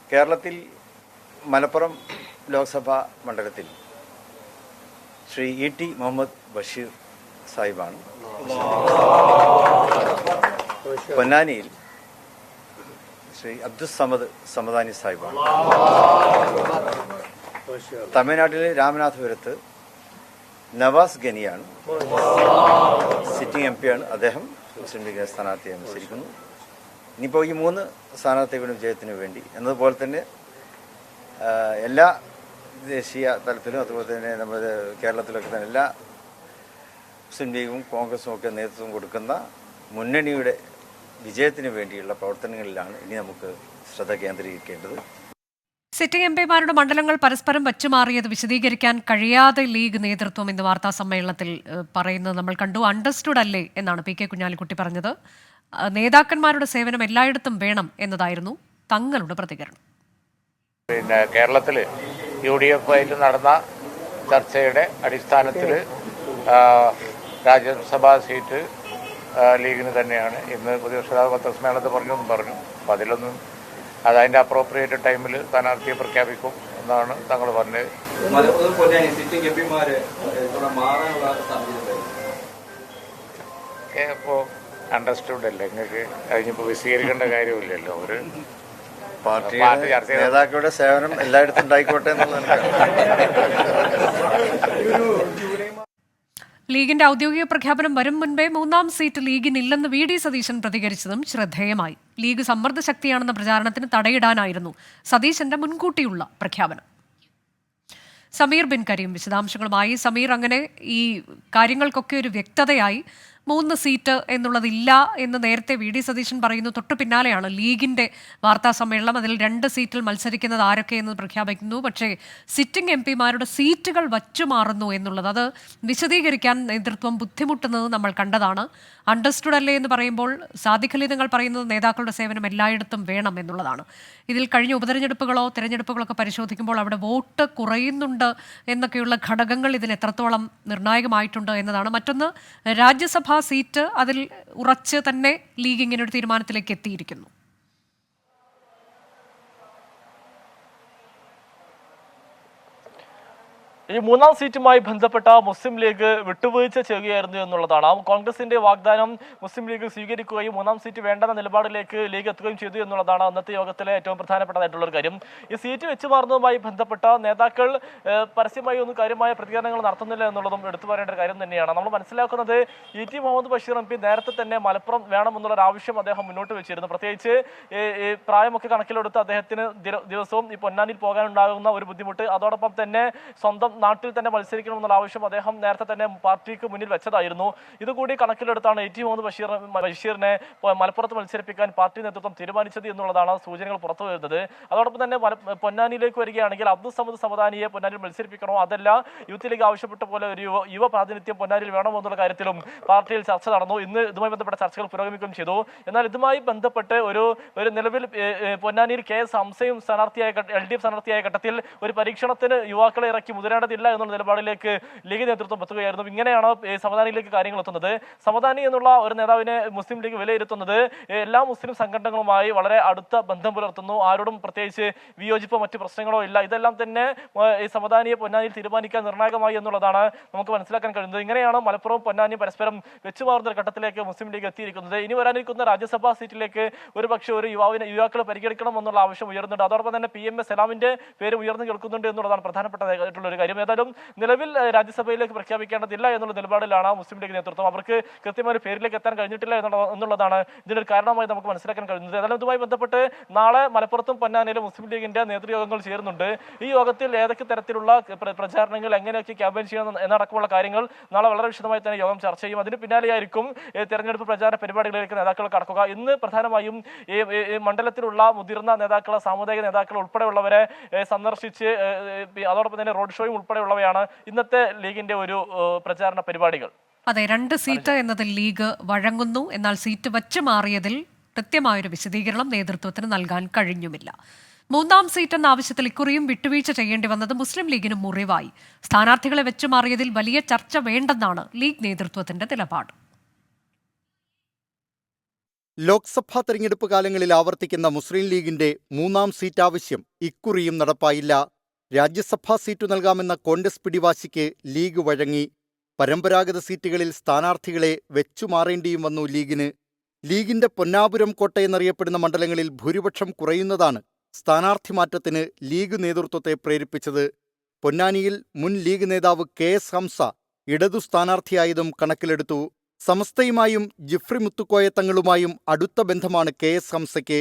കേരളത്തിൽ മലപ്പുറം ലോക്സഭാ മണ്ഡലത്തിൽ ശ്രീ ET മുഹമ്മദ് ബഷീർ സാഹിബാണ്. പൊന്നാനിയിൽ ശ്രീ അബ്ദുസമദ് സമദാനി സാഹിബാണ്. തമിഴ്നാട്ടിലെ രാമനാഥപുരത്ത് നവാസ് ഗനിയാണ്, സിറ്റിംഗ് MP ആണ്. അദ്ദേഹം മുസ്ലിം ലീഗ് സ്ഥാനാർത്ഥിയെ മത്സരിക്കുന്നു. ഇനിയിപ്പോൾ ഈ 3 സ്ഥാനാർത്ഥികളുടെ വിജയത്തിന് വേണ്ടി എന്നതുപോലെ തന്നെ എല്ലാ ദേശീയ തലത്തിലും അതുപോലെ തന്നെ നമ്മുടെ കേരളത്തിലൊക്കെ തന്നെ എല്ലാ മുസ്ലിം ലീഗും കോൺഗ്രസും ഒക്കെ നേതൃത്വം കൊടുക്കുന്ന മുന്നണിയുടെ വിജയത്തിന് വേണ്ടിയുള്ള പ്രവർത്തനങ്ങളിലാണ് ഇനി നമുക്ക് ശ്രദ്ധ കേന്ദ്രീകരിക്കേണ്ടത്. സിറ്റിംഗ് MPമാരുടെ മണ്ഡലങ്ങൾ പരസ്പരം വച്ചുമാറിയത് വിശദീകരിക്കാൻ കഴിയാതെ ലീഗ് നേതൃത്വം ഇന്ന് വാർത്താ സമ്മേളനത്തിൽ പറയുന്നത് നമ്മൾ കണ്ടു. അണ്ടർസ്റ്റുഡ് അല്ലേ എന്നാണ് PK കുഞ്ഞാലിക്കുട്ടി പറഞ്ഞത്. നേതാക്കന്മാരുടെ സേവനം എല്ലായിടത്തും വേണം എന്നതായിരുന്നു തങ്ങളുടെ പ്രതികരണം. പിന്നെ കേരളത്തിൽ UDF ആയിട്ട് നടന്ന ചർച്ചയുടെ അടിസ്ഥാനത്തിൽ രാജ്യസഭാ സീറ്റ് ലീഗിന് തന്നെയാണ്. ഇന്ന് പ്രതിപക്ഷ പത്രസമ്മേളനത്തിൽ പറഞ്ഞു. അപ്പം അതിലൊന്നും അതതിൻ്റെ അപ്രോപ്രിയേറ്റ് ടൈമിൽ സ്ഥാനാർത്ഥിയെ പ്രഖ്യാപിക്കും എന്നാണ് തങ്ങൾ പറഞ്ഞത്. ഇപ്പോൾ അണ്ടർസ്റ്റുഡ് അല്ലേ, നിങ്ങൾക്ക് കഴിഞ്ഞപ്പോൾ വിശദീകരിക്കേണ്ട കാര്യമില്ലല്ലോ. ഒരു പാർട്ടി നേതാക്കളുടെ സേവനം എല്ലായിടത്തും ഉണ്ടായിക്കോട്ടെ എന്നുള്ളതാണ്. ലീഗിന്റെ ഔദ്യോഗിക പ്രഖ്യാപനം വരും മുൻപേ 3ാം സീറ്റ് ലീഗിനില്ലെന്ന് VD സതീശൻ പ്രതികരിച്ചതും ശ്രദ്ധേയമായി. ലീഗ് സമ്മർദ്ദ ശക്തിയാണെന്ന പ്രചാരണത്തിന് തടയിടാനായിരുന്നു സതീശന്റെ മുൻകൂട്ടിയുള്ള പ്രഖ്യാപനം. സമീർ ബിൻ കരീം വിശദാംശങ്ങളുമായി. സമീർ, അങ്ങനെ ഈ കാര്യങ്ങൾക്കൊക്കെ ഒരു വ്യക്തതയായി. 3 സീറ്റ് എന്നുള്ളതില്ല എന്ന് നേരത്തെ വി ഡി സതീശൻ പറയുന്നു. തൊട്ടു പിന്നാലെയാണ് ലീഗിന്റെ വാർത്താ സമ്മേളനം. അതിൽ 2 സീറ്റിൽ മത്സരിക്കുന്നത് ആരൊക്കെയെന്ന് പ്രഖ്യാപിക്കുന്നു. പക്ഷേ സിറ്റിംഗ് എം പിമാരുടെ സീറ്റുകൾ വച്ചുമാറുന്നു എന്നുള്ളത്, അത് വിശദീകരിക്കാൻ നേതൃത്വം ബുദ്ധിമുട്ടുന്നത് നമ്മൾ കണ്ടതാണ്. അണ്ടർസ്റ്റുഡ് അല്ലേ എന്ന് പറയുമ്പോൾ സാദിഖ് അലി നിങ്ങൾ പറയുന്നത് നേതാക്കളുടെ സേവനം എല്ലായിടത്തും വേണം എന്നുള്ളതാണ്. ഇതിൽ കഴിഞ്ഞ ഉപതെരഞ്ഞെടുപ്പുകളോ തെരഞ്ഞെടുപ്പുകളൊക്കെ പരിശോധിക്കുമ്പോൾ അവിടെ വോട്ട് കുറയുന്നുണ്ട് എന്നൊക്കെയുള്ള ഘടകങ്ങൾ ഇതിൽ എത്രത്തോളം നിർണായകമായിട്ടുണ്ട് എന്നതാണ്. മറ്റൊന്ന്, രാജ്യസഭാ സീറ്റ്, അതിൽ ഉറച്ച് തന്നെ ലീഗ് ഇങ്ങനെ ഒരു തീരുമാനത്തിലേക്ക് എത്തിയിരിക്കുന്നു. ഈ 3ാം സീറ്റുമായി ബന്ധപ്പെട്ട മുസ്ലിം ലീഗ് വിട്ടുവീഴ്ച ചെയ്യുകയായിരുന്നു എന്നുള്ളതാണ്. കോൺഗ്രസിന്റെ വാഗ്ദാനം മുസ്ലിം ലീഗ് സ്വീകരിക്കുകയും 3ാം സീറ്റ് വേണ്ടെന്ന നിലപാടിലേക്ക് ലീഗ് എത്തുകയും ചെയ്തു എന്നുള്ളതാണ് അന്നത്തെ യോഗത്തിലെ ഏറ്റവും പ്രധാനപ്പെട്ടതായിട്ടുള്ള ഒരു കാര്യം. ഈ സീറ്റ് വെച്ചു മാറുന്നതുമായി ബന്ധപ്പെട്ട നേതാക്കൾ പരസ്യമായി ഒന്നും കാര്യമായ പ്രതികരണങ്ങൾ നടത്തുന്നില്ല എന്നുള്ളതും എടുത്തു പറയേണ്ട ഒരു കാര്യം തന്നെയാണ്. നമ്മൾ മനസ്സിലാക്കുന്നത് E T Muhammad Basheer M P നേരത്തെ തന്നെ മലപ്പുറം വേണമെന്നുള്ളൊരു ആവശ്യം അദ്ദേഹം മുന്നോട്ട് വെച്ചിരുന്നു. പ്രത്യേകിച്ച് ഈ പ്രായമൊക്കെ കണക്കിലെടുത്ത് അദ്ദേഹത്തിന് ദിവസവും ഈ പൊന്നാനിയിൽ പോകാനുണ്ടാകുന്ന ഒരു ബുദ്ധിമുട്ട്, അതോടൊപ്പം തന്നെ സ്വന്തം നാട്ടിൽ തന്നെ മത്സരിക്കണമെന്നുള്ള ആവശ്യം അദ്ദേഹം നേരത്തെ തന്നെ പാർട്ടിക്ക് മുന്നിൽ വെച്ചതായിരുന്നു. ഇതുകൂടി കണക്കിലെടുത്താണ് ഇ ടി മുഹമ്മദ് ബഷീറിനെ മലപ്പുറത്ത് മത്സരിപ്പിക്കാൻ പാർട്ടി നേതൃത്വം തീരുമാനിച്ചത് എന്നുള്ളതാണ് സൂചനകൾ പുറത്തു വരുന്നത്. അതോടൊപ്പം തന്നെ പൊന്നാനിയിലേക്ക് വരികയാണെങ്കിൽ അബ്ദുൾ സമദ് സമദാനിയെ പൊന്നാനിയിൽ മത്സരിപ്പിക്കണോ, അതല്ല യൂത്ത് ലീഗ് ആവശ്യപ്പെട്ട പോലെ ഒരു യുവ പ്രാതിനിധ്യം പൊന്നാനിയിൽ വേണമോ എന്നുള്ള കാര്യത്തിലും പാർട്ടിയിൽ ചർച്ച നടന്നു. ഇന്ന് ഇതുമായി ബന്ധപ്പെട്ട ചർച്ചകൾ പുരോഗമിക്കുകയും ചെയ്തു. എന്നാൽ ഇതുമായി ബന്ധപ്പെട്ട് ഒരു നിലവിൽ പൊന്നാനിയിൽ കെ എസ് ഹംസയും LDF സ്ഥാനാർത്ഥിയായ ഘട്ടത്തിൽ ഒരു പരീക്ഷണത്തിന് യുവാക്കളെ ഇറക്കി മുതിരേണ്ടതില്ല എന്നുള്ള നിലപാടിലേക്ക് ലീഗ് നേതൃത്വം എത്തുകയായിരുന്നു. ഇങ്ങനെയാണ് സമദാനിയിലേക്ക് കാര്യങ്ങൾ എത്തുന്നത്. സമദാനി എന്നുള്ള ഒരു നേതാവിനെ മുസ്ലിം ലീഗ് വിലയിരുത്തുന്നത് എല്ലാ മുസ്ലിം സംഘടനകളുമായി വളരെ അടുത്ത ബന്ധം പുലർത്തുന്നു, ആരോടും പ്രത്യേകിച്ച് വിയോജിപ്പോ മറ്റു പ്രശ്നങ്ങളോ ഇല്ല. ഇതെല്ലാം തന്നെ ഈ സമദാനിയെ പൊന്നാനിയിൽ തീരുമാനിക്കാൻ നിർണായകമായി എന്നുള്ളതാണ് നമുക്ക് മനസ്സിലാക്കാൻ കഴിയുന്നത്. ഇങ്ങനെയാണ് മലപ്പുറവും പൊന്നാനിയും പരസ്പരം വെച്ചുമാറുന്ന ഒരു ഘട്ടത്തിലേക്ക് മുസ്ലിം ലീഗ് എത്തിയിരിക്കുന്നത്. ഇനി വരാനിരിക്കുന്ന രാജ്യസഭാ സീറ്റിലേക്ക് ഒരുപക്ഷെ ഒരു യുവാക്കളെ പരിഗണിക്കണം എന്നുള്ള ആവശ്യം ഉയർന്നുണ്ട്. അതോടൊപ്പം തന്നെ PMA സലാമിന്റെ പേര് ഉയർന്നു കേൾക്കുന്നുണ്ട് എന്നുള്ളതാണ് പ്രധാനപ്പെട്ടതായിട്ടുള്ള ഒരു കാര്യം. ഏതായാലും നിലവിൽ രാജ്യസഭയിലേക്ക് പ്രഖ്യാപിക്കേണ്ടതില്ല എന്നുള്ള നിലപാടിലാണ് മുസ്ലിം ലീഗ് നേതൃത്വം. അവർക്ക് കൃത്യമായ ഒരു പേരിലേക്ക് എത്താൻ കഴിഞ്ഞിട്ടില്ല എന്നുള്ളതാണ് ഇതിനൊരു കാരണമായി നമുക്ക് മനസ്സിലാക്കാൻ കഴിയുന്നത്. ഏതായാലും ഇതുമായി ബന്ധപ്പെട്ട് നാളെ മലപ്പുറത്തും പൊന്നാനിയിലും മുസ്ലിം ലീഗിന്റെ നേതൃയോഗങ്ങൾ ചേരുന്നുണ്ട്. ഈ യോഗത്തിൽ ഏതൊക്കെ തരത്തിലുള്ള പ്രചാരണങ്ങൾ, എങ്ങനെയൊക്കെ ക്യാമ്പയിൻ ചെയ്യണം എന്നടക്കമുള്ള കാര്യങ്ങൾ നാളെ വളരെ വിശദമായി തന്നെ യോഗം ചർച്ച ചെയ്യും. അതിന് പിന്നാലെയായിരിക്കും തെരഞ്ഞെടുപ്പ് പ്രചാരണ പരിപാടികളിലേക്ക് നേതാക്കൾ കടക്കുക. ഇന്ന് പ്രധാനമായും ഈ മണ്ഡലത്തിലുള്ള മുതിർന്ന നേതാക്കൾ, സാമുദായിക നേതാക്കൾ ഉൾപ്പെടെയുള്ളവരെ സന്ദർശിച്ച് അതോടൊപ്പം തന്നെ റോഡ് ഷോയും ഉൾപ്പെടെയുള്ളവയാണ് ഇന്നത്തെ ലീഗിന്റെ ഒരു പ്രചാരണ പരിപാടികൾ. അതെ, 2 സീറ്റ് എന്നതിൽ ലീഗ് വഴങ്ങുന്നു. എന്നാൽ സീറ്റ് വച്ച് മാറിയതിൽ കൃത്യമായൊരു വിശദീകരണം നേതൃത്വത്തിന് നൽകാൻ കഴിഞ്ഞുമില്ല. 3ാം സീറ്റ് എന്ന ആവശ്യത്തിൽ ഇക്കുറിയും വിട്ടുവീഴ്ച ചെയ്യേണ്ടി വന്നത് മുസ്ലിം ലീഗിന് മുറിവായി. സ്ഥാനാർത്ഥികളെ വെച്ചു മാറിയതിൽ വലിയ ചർച്ച വേണ്ടെന്നാണ് ലീഗ് നേതൃത്വത്തിന്റെ നിലപാട്. ലോക്സഭാ തെരഞ്ഞെടുപ്പ് കാലങ്ങളിൽ ആവർത്തിക്കുന്ന മുസ്ലിം ലീഗിന്റെ 3ാം സീറ്റ് ആവശ്യം ഇക്കുറിയും നടപ്പായില്ല. രാജ്യസഭാ സീറ്റു നൽകാമെന്ന കോൺഗ്രസ് പിടിവാശിക്ക് ലീഗ് വഴങ്ങി. പരമ്പരാഗത സീറ്റുകളിൽ സ്ഥാനാർത്ഥികളെ വെച്ചുമാറേണ്ടിയും വന്നു ലീഗിന്. ലീഗിന്റെ പൊന്നാപുരം കോട്ടയെന്നറിയപ്പെടുന്ന മണ്ഡലങ്ങളിൽ ഭൂരിപക്ഷം കുറയുന്നതാണ് സ്ഥാനാർത്ഥി മാറ്റത്തിന് ലീഗ് നേതൃത്വത്തെ പ്രേരിപ്പിച്ചത്. പൊന്നാനിയിൽ മുൻ ലീഗ് നേതാവ് KS ഹംസ ഇടതു സ്ഥാനാർത്ഥിയായതും കണക്കിലെടുത്തു. സമസ്തയുമായും ജിഫ്രി മുത്തുക്കോയ തങ്ങളുമായും അടുത്ത ബന്ധമാണ് KS ഹംസയ്ക്ക്.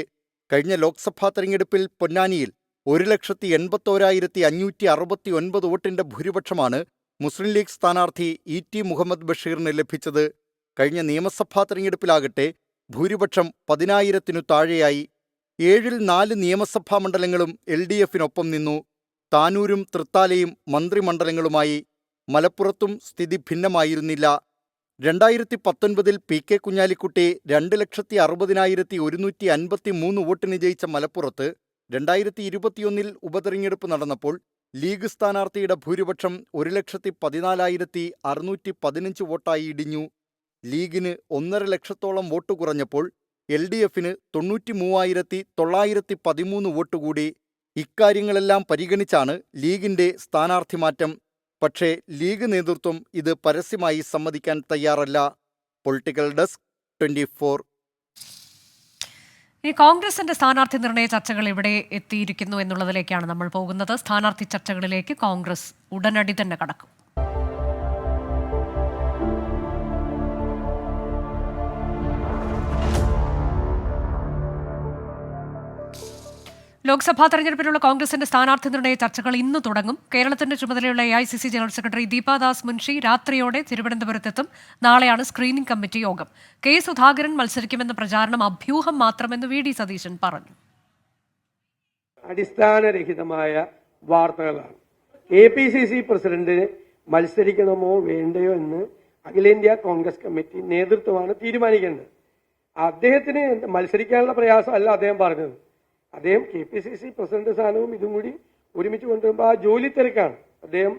കഴിഞ്ഞ ലോക്സഭാ തെരഞ്ഞെടുപ്പിൽ പൊന്നാനിയിൽ 1,81,569 വോട്ടിന്റെ ഭൂരിപക്ഷമാണ് മുസ്ലിം ലീഗ് സ്ഥാനാർത്ഥി ET മുഹമ്മദ് ബഷീറിന് ലഭിച്ചത്. കഴിഞ്ഞ നിയമസഭാ തെരഞ്ഞെടുപ്പിലാകട്ടെ ഭൂരിപക്ഷം 10,000-നു താഴെയായി. 7-ൽ 4 നിയമസഭാ മണ്ഡലങ്ങളും LDFിനൊപ്പം നിന്നു. താനൂരും തൃത്താലയും മന്ത്രിമണ്ഡലങ്ങളുമായി. മലപ്പുറത്തും സ്ഥിതി ഭിന്നമായിരുന്നില്ല. 2019-ൽ PK കുഞ്ഞാലിക്കുട്ടി 2,60,153 വോട്ടിന് ജയിച്ച മലപ്പുറത്ത് 2021-ൽ ഉപതെരഞ്ഞെടുപ്പ് നടന്നപ്പോൾ ലീഗ് സ്ഥാനാർത്ഥിയുടെ ഭൂരിപക്ഷം 1,14,615 വോട്ടായി ഇടിഞ്ഞു. ലീഗിന് 1.5 ലക്ഷത്തോളം വോട്ട് കുറഞ്ഞപ്പോൾ LDFിന് 93,913 വോട്ട് കൂടി. ഇക്കാര്യങ്ങളെല്ലാം പരിഗണിച്ചാണ് ലീഗിന്റെ സ്ഥാനാർത്ഥി മാറ്റം. പക്ഷേ ലീഗ് നേതൃത്വം ഇത് പരസ്യമായി സമ്മതിക്കാൻ തയ്യാറല്ല. Political desk 24. ഇനി കോൺഗ്രസിന്റെ സ്ഥാനാർത്ഥി നിർണയ ചർച്ചകൾ ഇവിടെ എത്തിയിരിക്കുന്നു എന്നുള്ളതിലേക്കാണ് നമ്മൾ പോകുന്നത്. സ്ഥാനാർത്ഥി ചർച്ചകളിലേക്ക് കോൺഗ്രസ് ഉടനടി തന്നെ കടക്കും. ലോക്സഭാ തെരഞ്ഞെടുപ്പിലുള്ള കോൺഗ്രസിന്റെ സ്ഥാനാർത്ഥി നിർണയ ചർച്ചകൾ ഇന്ന് തുടങ്ങും. കേരളത്തിന്റെ ചുമതലയുള്ള AICC general secretary Deepa Das Munshi രാത്രിയോടെ തിരുവനന്തപുരത്തെത്തും. നാളെയാണ് സ്ക്രീനിംഗ് കമ്മിറ്റി യോഗം. കെ സുധാകരൻ മത്സരിക്കുമെന്ന പ്രചാരണം അഭ്യൂഹം മാത്രമെന്ന് VD സതീശൻ പറഞ്ഞു. അടിസ്ഥാനരഹിതമായ വാർത്തകളാണ്. KPCC പ്രസിഡന്റിന് മത്സരിക്കണമോ വേണ്ടയോ എന്ന് അഖിലേന്ത്യാ കോൺഗ്രസ് കമ്മിറ്റി നേതൃത്വമാണ് തീരുമാനിക്കേണ്ടത്. അദ്ദേഹത്തിന് മത്സരിക്കാനുള്ള പ്രയാസമല്ല അദ്ദേഹം പറഞ്ഞത്. അദ്ദേഹം KPCC പ്രസിഡന്റ് സ്ഥാനവും ഇതും കൂടി ഒരുമിച്ച് കൊണ്ടുവരുമ്പോൾ ആ ജോലി തിരക്കാണ് അദ്ദേഹം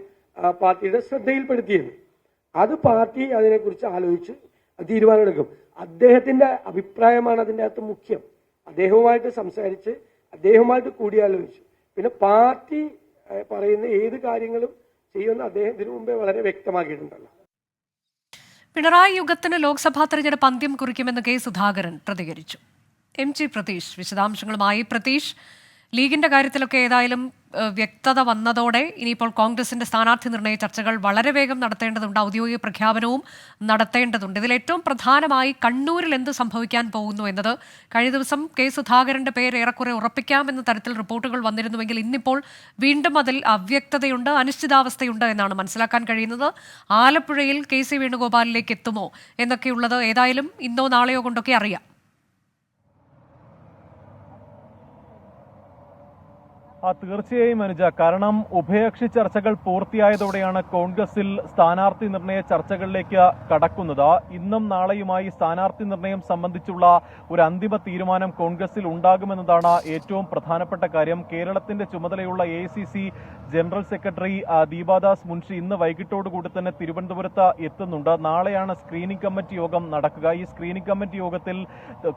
പാർട്ടിയുടെ ശ്രദ്ധയിൽപ്പെടുത്തിയത്. അത് പാർട്ടി അതിനെക്കുറിച്ച് ആലോചിച്ച് തീരുമാനമെടുക്കും. അദ്ദേഹത്തിന്റെ അഭിപ്രായമാണ് അതിൻ്റെ അകത്ത് മുഖ്യം. അദ്ദേഹവുമായിട്ട് സംസാരിച്ച് അദ്ദേഹവുമായിട്ട് കൂടിയാലോചിച്ചു. പിന്നെ പാർട്ടി പറയുന്ന ഏത് കാര്യങ്ങളും ചെയ്യുമെന്ന് അദ്ദേഹം ഇതിനു മുമ്പേ വളരെ വ്യക്തമാക്കിയിട്ടുണ്ടല്ലോ. പിണറായി യുഗത്തിന് ലോക്സഭാ തെരഞ്ഞെടുപ്പ് അന്ത്യം കുറിക്കുമെന്ന് കെ സുധാകരൻ പ്രതികരിച്ചു. MG പ്രതീഷ് വിശദാംശങ്ങളുമായി. പ്രതീഷ്, ലീഗിന്റെ കാര്യത്തിലൊക്കെ ഏതായാലും വ്യക്തത വന്നതോടെ ഇനിയിപ്പോൾ കോൺഗ്രസിന്റെ സ്ഥാനാർത്ഥി നിർണയ ചർച്ചകൾ വളരെ വേഗം നടത്തേണ്ടതുണ്ട്. ഔദ്യോഗിക പ്രഖ്യാപനവും നടത്തേണ്ടതുണ്ട്. ഇതിൽ ഏറ്റവും പ്രധാനമായി കണ്ണൂരിൽ എന്ത് സംഭവിക്കാൻ പോകുന്നു എന്നത്. കഴിഞ്ഞ ദിവസം കെ സുധാകരന്റെ പേര് ഏറെക്കുറെ ഉറപ്പിക്കാമെന്ന തരത്തിൽ റിപ്പോർട്ടുകൾ വന്നിരുന്നുവെങ്കിൽ ഇന്നിപ്പോൾ വീണ്ടും അതിൽ അവ്യക്തതയുണ്ട്, അനിശ്ചിതാവസ്ഥയുണ്ട് എന്നാണ് മനസ്സിലാക്കാൻ കഴിയുന്നത്. ആലപ്പുഴയിൽ KC വേണുഗോപാലിലേക്ക് എത്തുമോ എന്നൊക്കെയുള്ളത് ഏതായാലും ഇന്നോ നാളെയോ കൊണ്ടൊക്കെ അറിയാം. തീർച്ചയായും അനുജ, കാരണം ഉഭയകക്ഷി ചർച്ചകൾ പൂർത്തിയായതോടെയാണ് കോൺഗ്രസിൽ സ്ഥാനാർത്ഥി നിർണയ ചർച്ചകളിലേക്ക് കടക്കുന്നത്. ഇന്നും നാളെയുമായി സ്ഥാനാർത്ഥി നിർണയം സംബന്ധിച്ചുള്ള ഒരു അന്തിമ തീരുമാനം കോൺഗ്രസിൽ ഉണ്ടാകുമെന്നതാണ് ഏറ്റവും പ്രധാനപ്പെട്ട കാര്യം. കേരളത്തിന്റെ ചുമതലയുള്ള AICC general secretary Deepa Das Munshi ഇന്ന് വൈകിട്ടോടുകൂടി തന്നെ തിരുവനന്തപുരത്ത് എത്തുന്നുണ്ട്. നാളെയാണ് സ്ക്രീനിംഗ് കമ്മിറ്റി യോഗം നടക്കുക. ഈ സ്ക്രീനിംഗ് കമ്മിറ്റി യോഗത്തിൽ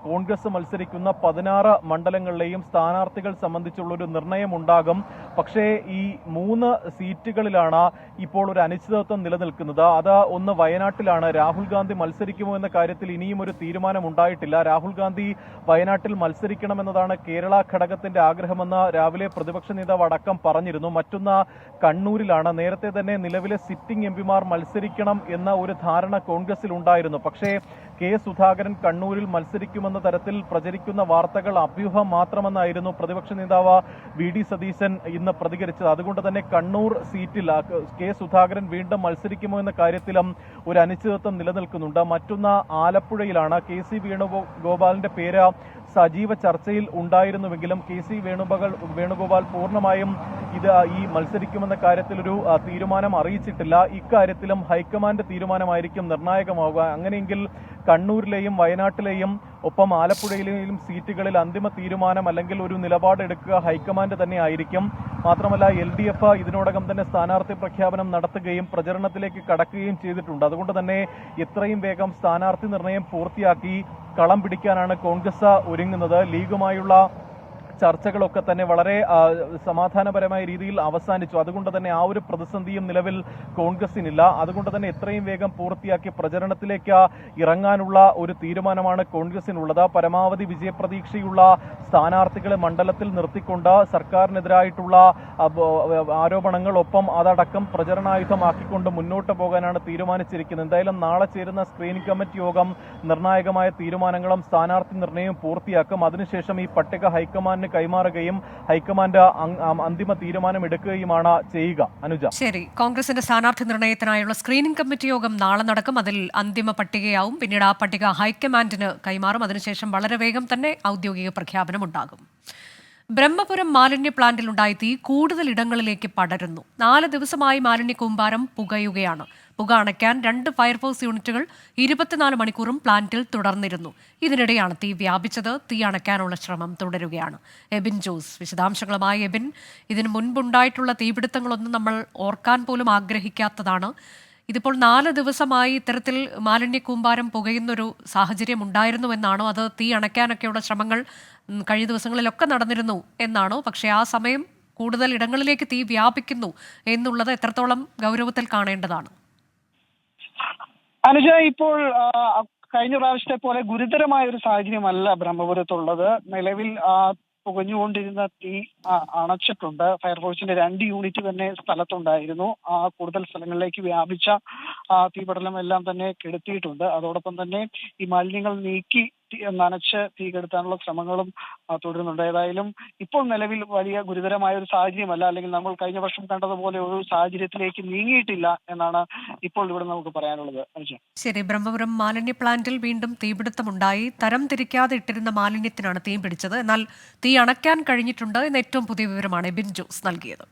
കോൺഗ്രസ് മത്സരിക്കുന്ന 16 മണ്ഡലങ്ങളിലെയും സ്ഥാനാർത്ഥികൾ സംബന്ധിച്ചുള്ള ഒരു നിർണയം ഉണ്ടാകും. പക്ഷേ ഈ 3 സീറ്റുകളിലാണ് ഇപ്പോൾ ഒരു അനിശ്ചിതത്വം നിലനിൽക്കുന്നത്. അത് ഒന്ന് വയനാട്ടിലാണ്. രാഹുൽ ഗാന്ധി മത്സരിക്കുമോ എന്ന കാര്യത്തിൽ ഇനിയും ഒരു തീരുമാനം ഉണ്ടായിട്ടില്ല. രാഹുൽ ഗാന്ധി വയനാട്ടിൽ മത്സരിക്കണമെന്നതാണ് കേരള ഘടകത്തിന്റെ ആഗ്രഹമെന്ന് രാവിലെ പ്രതിപക്ഷ നേതാവ് അടക്കം പറഞ്ഞിരുന്നു. മറ്റൊന്ന് കണ്ണൂരിലാണ്. നേരത്തെ തന്നെ നിലവിലെ സിറ്റിംഗ് MPമാർ മത്സരിക്കണം എന്ന ഒരു ധാരണ കോൺഗ്രസിൽ ഉണ്ടായിരുന്നു. പക്ഷേ കെ സുധാകരൻ കണ്ണൂരിൽ മത്സരിക്കുമെന്ന തരത്തിൽ പ്രചരിക്കുന്ന വാർത്തകൾ അഭ്യൂഹം മാത്രമെന്നായിരുന്നു പ്രതിപക്ഷ നേതാവ് VD സതീശൻ ഇന്ന് പ്രതികരിച്ചത്. അതുകൊണ്ട് തന്നെ കണ്ണൂർ സീറ്റിൽ കെ സുധാകരൻ വീണ്ടും മത്സരിക്കുമോ എന്ന കാര്യത്തിലും ഒരു അനിശ്ചിതത്വം നിലനിൽക്കുന്നുണ്ട്. മറ്റൊന്ന് ആലപ്പുഴയിലാണ്. KC വേണുഗോപാലിന്റെ പേര് സജീവ ചർച്ചയിൽ ഉണ്ടായിരുന്നുവെങ്കിലും KC വേണുഗോപാൽ പൂർണ്ണമായും ഈ മത്സരിക്കുമെന്ന കാര്യത്തിലൊരു തീരുമാനം അറിയിച്ചിട്ടില്ല. ഇക്കാര്യത്തിലും ഹൈക്കമാൻഡ് തീരുമാനമായിരിക്കും നിർണായകമാവുക. അങ്ങനെയെങ്കിൽ കണ്ണൂരിലെയും വയനാട്ടിലെയും ഒപ്പം ആലപ്പുഴയിലെയും സീറ്റുകളിൽ അന്തിമ തീരുമാനം അല്ലെങ്കിൽ ഒരു നിലപാടെടുക്കുക ഹൈക്കമാൻഡ് തന്നെ ആയിരിക്കും. മാത്രമല്ല LDF ഇതിനോടകം തന്നെ സ്ഥാനാർത്ഥി പ്രഖ്യാപനം നടത്തുകയും പ്രചരണത്തിലേക്ക് കടക്കുകയും ചെയ്തിട്ടുണ്ട്. അതുകൊണ്ട് തന്നെ എത്രയും വേഗം സ്ഥാനാർത്ഥി നിർണയം പൂർത്തിയാക്കി കളം പിടിക്കാനാണ് കോൺഗ്രസ് ഒരുങ്ങുന്നത്. ലീഗുമായുള്ള ചർച്ചകളൊക്കെ തന്നെ വളരെ സമാധാനപരമായ രീതിയിൽ അവസാനിച്ചു. അതുകൊണ്ട് തന്നെ ആ ഒരു പ്രതിസന്ധിയും നിലവിൽ കോൺഗ്രസിനില്ല. അതുകൊണ്ട് തന്നെ എത്രയും വേഗം പൂർത്തിയാക്കി പ്രചരണത്തിലേക്ക് ഇറങ്ങാനുള്ള ഒരു തീരുമാനമാണ് കോൺഗ്രസിനുള്ളത്. പരമാവധി വിജയപ്രതീക്ഷയുള്ള സ്ഥാനാർത്ഥികളെ മണ്ഡലത്തിൽ നിർത്തിക്കൊണ്ട് സർക്കാരിനെതിരായിട്ടുള്ള ആരോപണങ്ങൾ ഒപ്പം അതടക്കം പ്രചരണായുധമാക്കിക്കൊണ്ട് മുന്നോട്ട് പോകാനാണ് തീരുമാനിച്ചിരിക്കുന്നത്. എന്തായാലും നാളെ ചേരുന്ന സ്ക്രീനിംഗ് കമ്മിറ്റി യോഗം നിർണായകമായ തീരുമാനങ്ങളും സ്ഥാനാർത്ഥി നിർണയവും പൂർത്തിയാക്കും. അതിനുശേഷം ഈ പട്ടിക ഹൈക്കമാൻഡിന് കൈമാറുകയും ഹൈക്കമാൻഡ് അന്തിമ തീരുമാനം എടുക്കുകയുമാണ് ചെയ്യുക. അനുജ, ശരി. കോൺഗ്രസിന്റെ സ്ഥാനാർത്ഥി നിർണയത്തിനായുള്ള സ്ക്രീനിംഗ് കമ്മിറ്റി യോഗം നാളെ നടക്കും. അതിൽ അന്തിമ പട്ടികയാവും. പിന്നീട് ആ പട്ടിക ഹൈക്കമാൻഡിന് കൈമാറും. അതിനുശേഷം വളരെ വേഗം തന്നെ ഔദ്യോഗിക പ്രഖ്യാപനം ഉണ്ടാകും. ബ്രഹ്മപുരം മാലിന്യ പ്ലാന്റിലുണ്ടായ തീ കൂടുതൽ ഇടങ്ങളിലേക്ക് പടരുന്നു. 4 ദിവസമായി മാലിന്യ കൂമ്പാരം പുകയുകയാണ്. പുക അണയ്ക്കാൻ 2 ഫയർഫോഴ്സ് യൂണിറ്റുകൾ 24 മണിക്കൂറും പ്ലാന്റിൽ തുടർന്നിരുന്നു. ഇതിനിടെയാണ് തീ വ്യാപിച്ചത്. തീ അണയ്ക്കാനുള്ള ശ്രമം തുടരുകയാണ്. എബിൻ ജോസ് വിശദാംശങ്ങളുമായി. എബിൻ, ഇതിനു മുൻപുണ്ടായിട്ടുള്ള തീപിടുത്തങ്ങളൊന്നും നമ്മൾ ഓർക്കാൻ പോലും ആഗ്രഹിക്കാത്തതാണ്. ഇതിപ്പോൾ 4 ദിവസമായി ഇത്തരത്തിൽ മാലിന്യ കൂമ്പാരം പുകയുന്നൊരു സാഹചര്യം ഉണ്ടായിരുന്നുവെന്നാണോ, അത് തീ അണയ്ക്കാനൊക്കെയുള്ള ശ്രമങ്ങൾ കഴിഞ്ഞ ദിവസങ്ങളിലൊക്കെ നടന്നിരുന്നു എന്നാണോ? പക്ഷേ ആ സമയം കൂടുതൽ ഇടങ്ങളിലേക്ക് തീ വ്യാപിക്കുന്നു എന്നുള്ളത് എത്രത്തോളം ഗൗരവത്തിൽ കാണേണ്ടതാണ്? അനുജ, ഇപ്പോൾ കഴിഞ്ഞ പ്രാവശ്യത്തെ പോലെ ഗുരുതരമായ ഒരു സാഹചര്യമല്ല ബ്രഹ്മപുരത്തുള്ളത്. നിലവിൽ പുകഞ്ഞുകൊണ്ടിരുന്ന തീ അണച്ചിട്ടുണ്ട്. ഫയർഫോഴ്സിന്റെ 2 യൂണിറ്റ് തന്നെ സ്ഥലത്തുണ്ടായിരുന്നു. കൂടുതൽ സ്ഥലങ്ങളിലേക്ക് വ്യാപിച്ച തീപടലം എല്ലാം തന്നെ കെടുത്തിയിട്ടുണ്ട്. അതോടൊപ്പം തന്നെ ഈ മാലിന്യങ്ങൾ നീക്കി നനച്ച് തീ കെടുത്താനുള്ള ശ്രമങ്ങളും തുടരുന്നുണ്ട്. ഏതായാലും ഇപ്പോൾ നിലവിൽ വലിയ ഗുരുതരമായ ഒരു സാഹചര്യമല്ല, അല്ലെങ്കിൽ നമ്മൾ കഴിഞ്ഞ വർഷം കണ്ടതുപോലെ ഒരു സാഹചര്യത്തിലേക്ക് നീങ്ങിയിട്ടില്ല എന്നാണ് ഇപ്പോൾ ഇവിടെ നമുക്ക് പറയാനുള്ളത്. ശരി, ബ്രഹ്മപുരം മാലിന്യ പ്ലാന്റിൽ വീണ്ടും തീപിടുത്തമുണ്ടായി. തരം തിരിക്കാതെ ഇട്ടിരുന്ന മാലിന്യത്തിനാണ് തീ പിടിച്ചത്. എന്നാൽ തീ അണയ്ക്കാൻ കഴിഞ്ഞിട്ടുണ്ട് എന്ന ഏറ്റവും പുതിയ വിവരമാണ് എബിൻ ജോസ് നൽകിയത്.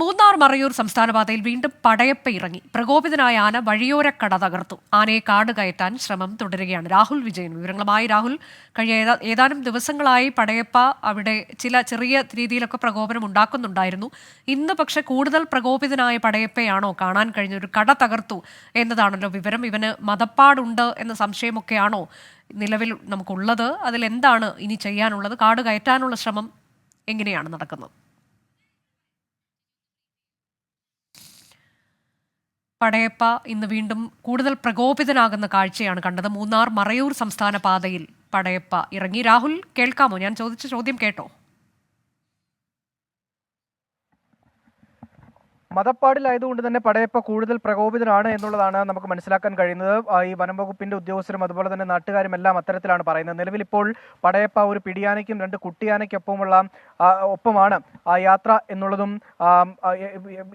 മൂന്നാർ മറയൂർ സംസ്ഥാനപാതയിൽ വീണ്ടും പടയപ്പ ഇറങ്ങി. പ്രകോപിതനായ ആന വഴിയോരക്കട തകർത്തു. ആനയെ കാട് കയറ്റാൻ ശ്രമം തുടരുകയാണ്. രാഹുൽ വിജയൻ വിവരങ്ങളുമായി. രാഹുൽ, കഴിഞ്ഞ ഏതാനും ദിവസങ്ങളായി പടയപ്പ അവിടെ ചെറിയ രീതിയിലൊക്കെ പ്രകോപനം ഉണ്ടാക്കുന്നുണ്ടായിരുന്നു. ഇന്ന് പക്ഷെ കൂടുതൽ പ്രകോപിതനായ പടയപ്പയാണോ കാണാൻ കഴിഞ്ഞ? ഒരു കട തകർത്തു എന്നതാണല്ലോ വിവരം. ഇവന് മതപ്പാടുണ്ട് എന്ന സംശയമൊക്കെയാണോ നിലവിൽ നമുക്കുള്ളത്? അതിലെന്താണ് ഇനി ചെയ്യാനുള്ളത്? കാട് കയറ്റാനുള്ള ശ്രമം എങ്ങനെയാണ് നടക്കുന്നത്? പടയപ്പ ഇന്ന് വീണ്ടും കൂടുതൽ പ്രകോപിതനാകുന്ന കാഴ്ചയാണ് കണ്ടത്. മൂന്നാർ മറയൂർ സംസ്ഥാന പാതയിൽ പടയപ്പ ഇറങ്ങി. രാഹുൽ, കേൾക്കാമോ? ഞാൻ ചോദിച്ച ചോദ്യം കേട്ടോ? മതപ്പാടിലായതുകൊണ്ട് തന്നെ പടയപ്പ കൂടുതൽ പ്രകോപിതനാണ് എന്നുള്ളതാണ് നമുക്ക് മനസ്സിലാക്കാൻ കഴിയുന്നത്. ഈ വനം വകുപ്പിന്റെ ഉദ്യോഗസ്ഥരും അതുപോലെ തന്നെ നാട്ടുകാരും എല്ലാം അത്തരത്തിലാണ് പറയുന്നത്. നിലവിൽ ഇപ്പോൾ പടയപ്പ ഒരു പിടിയാനയ്ക്കും 2 ഒപ്പമാണ് യാത്ര എന്നുള്ളതും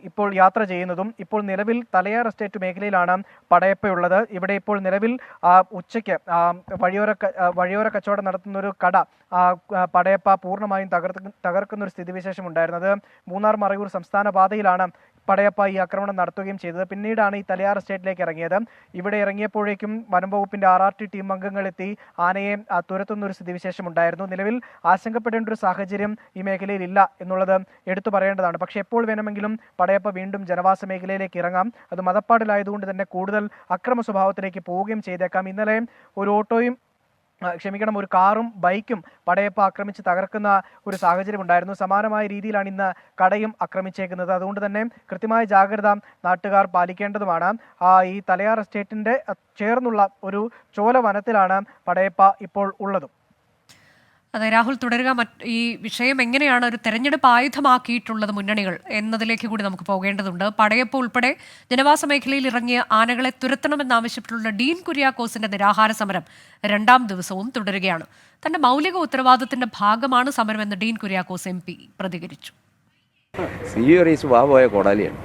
ഇപ്പോൾ യാത്ര ചെയ്യുന്നതും. ഇപ്പോൾ നിലവിൽ തലയാർ എസ്റ്റേറ്റ് മേഖലയിലാണ് പടയപ്പയുള്ളത്. ഇവിടെ ഇപ്പോൾ നിലവിൽ ഉച്ചയ്ക്ക് വഴിയോര കച്ചവടം നടത്തുന്ന ഒരു കട പടയപ്പ പൂർണ്ണമായും തകർക്കുന്ന ഒരു സ്ഥിതിവിശേഷം ഉണ്ടായിരുന്നത്. മൂന്നാർ മറയൂർ സംസ്ഥാന പാതയിലാണ് പടയപ്പ ഈ ആക്രമണം നടത്തുകയും ചെയ്തത്. പിന്നീടാണ് ഈ തലയാർ എസ്റ്റേറ്റിലേക്ക് ഇറങ്ങിയത്. ഇവിടെ ഇറങ്ങിയപ്പോഴേക്കും വനം വകുപ്പിന്റെ RRT ടീം അംഗങ്ങൾ എത്തി ആനയെ തുരത്തുന്ന ഒരു സ്ഥിതിവിശേഷം ഉണ്ടായിരുന്നു. നിലവിൽ ആശങ്കപ്പെടേണ്ട ഒരു സാഹചര്യം ഈ മേഖലയിൽ ഇല്ല എന്നുള്ളത് എടുത്തു പറയേണ്ടതാണ്. പക്ഷേ എപ്പോൾ വേണമെങ്കിലും പടയപ്പ വീണ്ടും ജനവാസ മേഖലയിലേക്ക് ഇറങ്ങാം. അത് മതപ്പാടിലായതുകൊണ്ട് തന്നെ കൂടുതൽ അക്രമ സ്വഭാവത്തിലേക്ക് പോവുകയും ചെയ്തേക്കാം. ഇന്നലെ ഒരു കാറും ബൈക്കും പടയപ്പ ആക്രമിച്ച് തകർക്കുന്ന ഒരു സാഹചര്യം ഉണ്ടായിരുന്നു. സമാനമായ രീതിയിലാണ് ഇന്ന് കടയും ആക്രമിച്ചേക്കുന്നത്. അതുകൊണ്ട് തന്നെ കൃത്യമായ ജാഗ്രത നാട്ടുകാർ പാലിക്കേണ്ടതുമാണ്. ഈ തലയാർ എസ്റ്റേറ്റിന്റെ ചേർന്നുള്ള ഒരു ചോല വനത്തിലാണ് പടയപ്പ ഇപ്പോൾ ഉള്ളതും. അതെ രാഹുൽ, തുടരുക. ഈ വിഷയം എങ്ങനെയാണ് ഒരു തെരഞ്ഞെടുപ്പ് ആയുധമാക്കിയിട്ടുള്ളത് മുന്നണികൾ എന്നതിലേക്ക് കൂടി നമുക്ക് പോകേണ്ടതുണ്ട്. പടയപ്പ ഉൾപ്പെടെ ജനവാസ മേഖലയിൽ ഇറങ്ങിയ ആനകളെ തുരത്തണമെന്നാവശ്യപ്പെട്ടുള്ള ഡീൻ കുര്യാക്കോസിന്റെ നിരാഹാര സമരം 2ാം ദിവസവും തുടരുകയാണ്. തന്റെ മൗലിക ഉത്തരവാദിത്തത്തിന്റെ ഭാഗമാണ് സമരമെന്ന് ഡീൻ കുര്യാക്കോസ് MP പ്രതികരിച്ചു. സ്വഭാവമായ കോടാലിയാണ്.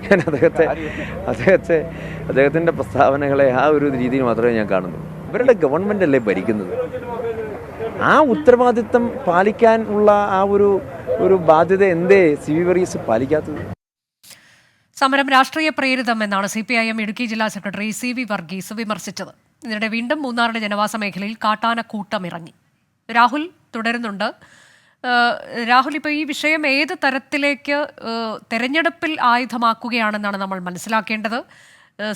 ഞാൻ അദ്ദേഹത്തിന്റെ പ്രസ്താവനകളെ ആ ഒരു രീതിയിൽ മാത്രമേ ഞാൻ കാണുന്നുള്ളൂ. ഇവരുടെ ഗവൺമെന്റ് അല്ലേ ഭരിക്കുന്നത്. ആ ഉത്തരവാദിത്തം പാലിക്കാനുള്ള ആ ഒരു ബാധ്യത എന്തേ CV വർഗീസ് പാലിക്കാത്തത്? സമരം രാഷ്ട്രീയ പ്രേരിതം എന്നാണ് CPIM ഇടുക്കി ജില്ലാ സെക്രട്ടറി CV വർഗീസ് വിമർശിച്ചത്. ഇതിനിടെ വീണ്ടും മൂന്നാറിലെ ജനവാസ മേഖലയിൽ കാട്ടാനക്കൂട്ടം ഇറങ്ങി. രാഹുൽ തുടരുന്നുണ്ട്. രാഹുൽ, ഇപ്പോൾ ഈ വിഷയം ഏത് തരത്തിലേക്ക് തെരഞ്ഞെടുപ്പിൽ ആയുധമാക്കുകയാണെന്നാണ് നമ്മൾ മനസ്സിലാക്കേണ്ടത്.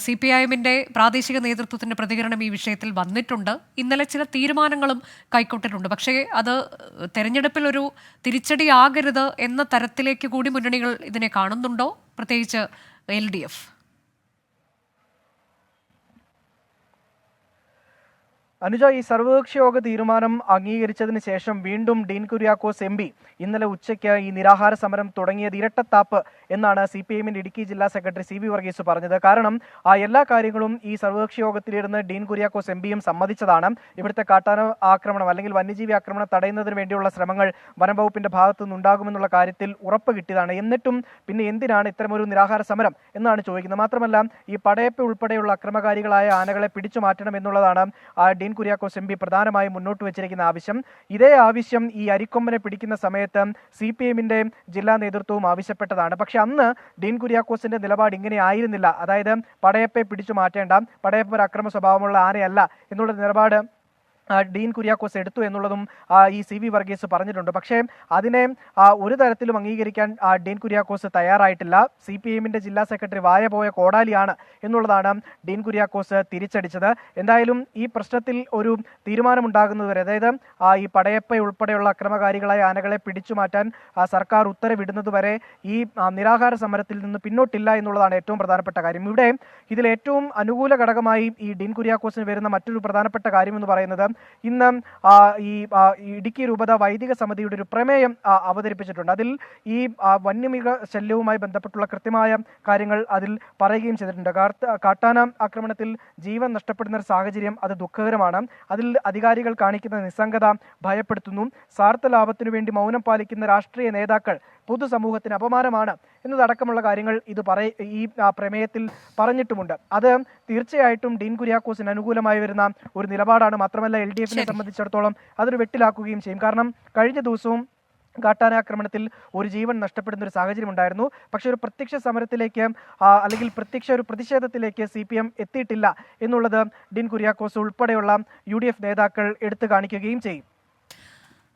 CPIMന്റെ പ്രാദേശിക നേതൃത്വത്തിന്റെ പ്രതികരണം ഈ വിഷയത്തിൽ വന്നിട്ടുണ്ട്. ഇന്നലെ ചില തീരുമാനങ്ങളും കൈക്കൊണ്ടിട്ടുണ്ട്. പക്ഷേ അത് തെരഞ്ഞെടുപ്പിൽ ഒരു തിരിച്ചടിയാകരുത് എന്ന തരത്തിലേക്ക് കൂടി മുന്നണികൾ ഇതിനെ കാണുന്നുണ്ടോ, പ്രത്യേകിച്ച് LDF? അനുജ, ഈ സർവകക്ഷി യോഗ തീരുമാനം അംഗീകരിച്ചതിന് ശേഷം വീണ്ടും ഡീൻ കുര്യാക്കോസ് MP ഇന്നലെ ഉച്ചയ്ക്ക് ഈ നിരാഹാര സമരം തുടങ്ങിയത് ഇരട്ടത്താപ്പ് എന്നാണ് CPIMന്റെ ഇടുക്കി ജില്ലാ സെക്രട്ടറി CV വർഗീസ് പറഞ്ഞത്. കാരണം എല്ലാ കാര്യങ്ങളും ഈ സർവകക്ഷി യോഗത്തിലിരുന്ന് ഡീൻ കുര്യാക്കോസ് MPയും സമ്മതിച്ചതാണ്. ഇവിടുത്തെ കാട്ടാന ആക്രമണം അല്ലെങ്കിൽ വന്യജീവി ആക്രമണം തടയുന്നതിന് വേണ്ടിയുള്ള ശ്രമങ്ങൾ വനം വകുപ്പിന്റെ ഭാഗത്തു നിന്നുണ്ടാകുമെന്നുള്ള കാര്യത്തിൽ ഉറപ്പ് കിട്ടിയതാണ്. എന്നിട്ടും പിന്നെ എന്തിനാണ് ഇത്തരമൊരു നിരാഹാര സമരം എന്നാണ് ചോദിക്കുന്നത്. മാത്രമല്ല ഈ പടയപ്പ ഉൾപ്പെടെയുള്ള അക്രമകാരികളായ ആനകളെ പിടിച്ചു മാറ്റണം എന്നുള്ളതാണ് ഡീൻ കുര്യാക്കോസ് MP പ്രധാനമായും മുന്നോട്ട് വെച്ചിരിക്കുന്ന ആവശ്യം. ഇതേ ആവശ്യം ഈ അരിക്കൊമ്പനെ പിടിക്കുന്ന സമയത്ത് CPIMന്റെ ജില്ലാ നേതൃത്വവും ആവശ്യപ്പെട്ടതാണ്. പക്ഷെ അന്ന് ഡീൻ കുര്യാക്കോസിന്റെ നിലപാട് ഇങ്ങനെ ആയിരുന്നില്ല. അതായത് പടയപ്പയെ പിടിച്ചു മാറ്റേണ്ട, പടയപ്പ ഒരു അക്രമ സ്വഭാവമുള്ള ആനയല്ല എന്നുള്ള നിലപാട് ഡീൻ കുര്യാക്കോസ് എടുത്തു എന്നുള്ളതും ഈ CV വർഗീസ് പറഞ്ഞിട്ടുണ്ട്. പക്ഷേ അതിനെ ഒരു തരത്തിലും അംഗീകരിക്കാൻ ഡീൻ കുര്യാക്കോസ് തയ്യാറായിട്ടില്ല. CPIMന്റെ ജില്ലാ സെക്രട്ടറി വായ പോയ കോടാലിയാണ് എന്നുള്ളതാണ് ഡീൻ കുര്യാക്കോസ് തിരിച്ചടിച്ചത്. എന്തായാലും ഈ പ്രശ്നത്തിൽ ഒരു തീരുമാനമുണ്ടാകുന്നതുവരെ, അതായത് ഈ പടയപ്പ ഉൾപ്പെടെയുള്ള അക്രമകാരികളായ ആനകളെ പിടിച്ചു മാറ്റാൻ സർക്കാർ ഉത്തരവിടുന്നതുവരെ ഈ നിരാഹാര സമരത്തിൽ നിന്ന് പിന്നോട്ടില്ല എന്നുള്ളതാണ് ഏറ്റവും പ്രധാനപ്പെട്ട കാര്യം. ഇവിടെ ഇതിൽ ഏറ്റവും അനുകൂല ഘടകമായി ഈ ഡീൻ കുര്യാക്കോസിന് വരുന്ന മറ്റൊരു പ്രധാനപ്പെട്ട കാര്യം എന്ന് പറയുന്നത് ഇന്ന് ഇടുക്കി രൂപത വൈദിക സമിതിയുടെ ഒരു പ്രമേയം അവതരിപ്പിച്ചിട്ടുണ്ട്. അതിൽ ഈ വന്യമൃഗ ശല്യവുമായി ബന്ധപ്പെട്ടുള്ള കൃത്യമായ കാര്യങ്ങൾ അതിൽ പറയുകയും ചെയ്തിട്ടുണ്ട്. കാട്ടാന ആക്രമണത്തിൽ ജീവൻ നഷ്ടപ്പെടുന്ന ഒരു സാഹചര്യം അത് ദുഃഖകരമാണ്. അതിൽ അധികാരികൾ കാണിക്കുന്ന നിസ്സംഗത ഭയപ്പെടുത്തുന്നു. സ്വാർത്ഥ ലാഭത്തിനു വേണ്ടി മൗനം പാലിക്കുന്ന രാഷ്ട്രീയ നേതാക്കൾ പൊതുസമൂഹത്തിന് അപമാനമാണ് എന്നതടക്കമുള്ള കാര്യങ്ങൾ ഈ പ്രമേയത്തിൽ പറഞ്ഞിട്ടുമുണ്ട്. അത് തീർച്ചയായിട്ടും ഡീൻ കുര്യാക്കോസിന് അനുകൂലമായി വരുന്ന ഒരു നിലപാടാണ്. മാത്രമല്ല LDFനെ സംബന്ധിച്ചിടത്തോളം അതൊരു വെട്ടിലാക്കുകയും ചെയ്യും. കാരണം കഴിഞ്ഞ ദിവസവും കാട്ടാനാക്രമണത്തിൽ ഒരു ജീവൻ നഷ്ടപ്പെടുന്ന ഒരു സാഹചര്യം ഉണ്ടായിരുന്നു. പക്ഷെ ഒരു പ്രത്യക്ഷ സമരത്തിലേക്ക് അല്ലെങ്കിൽ ഒരു പ്രതിഷേധത്തിലേക്ക് CPM എത്തിയിട്ടില്ല എന്നുള്ളത് ഡീൻ കുര്യാക്കോസ് ഉൾപ്പെടെയുള്ള UDF നേതാക്കൾ എടുത്തു കാണിക്കുകയും ചെയ്യും.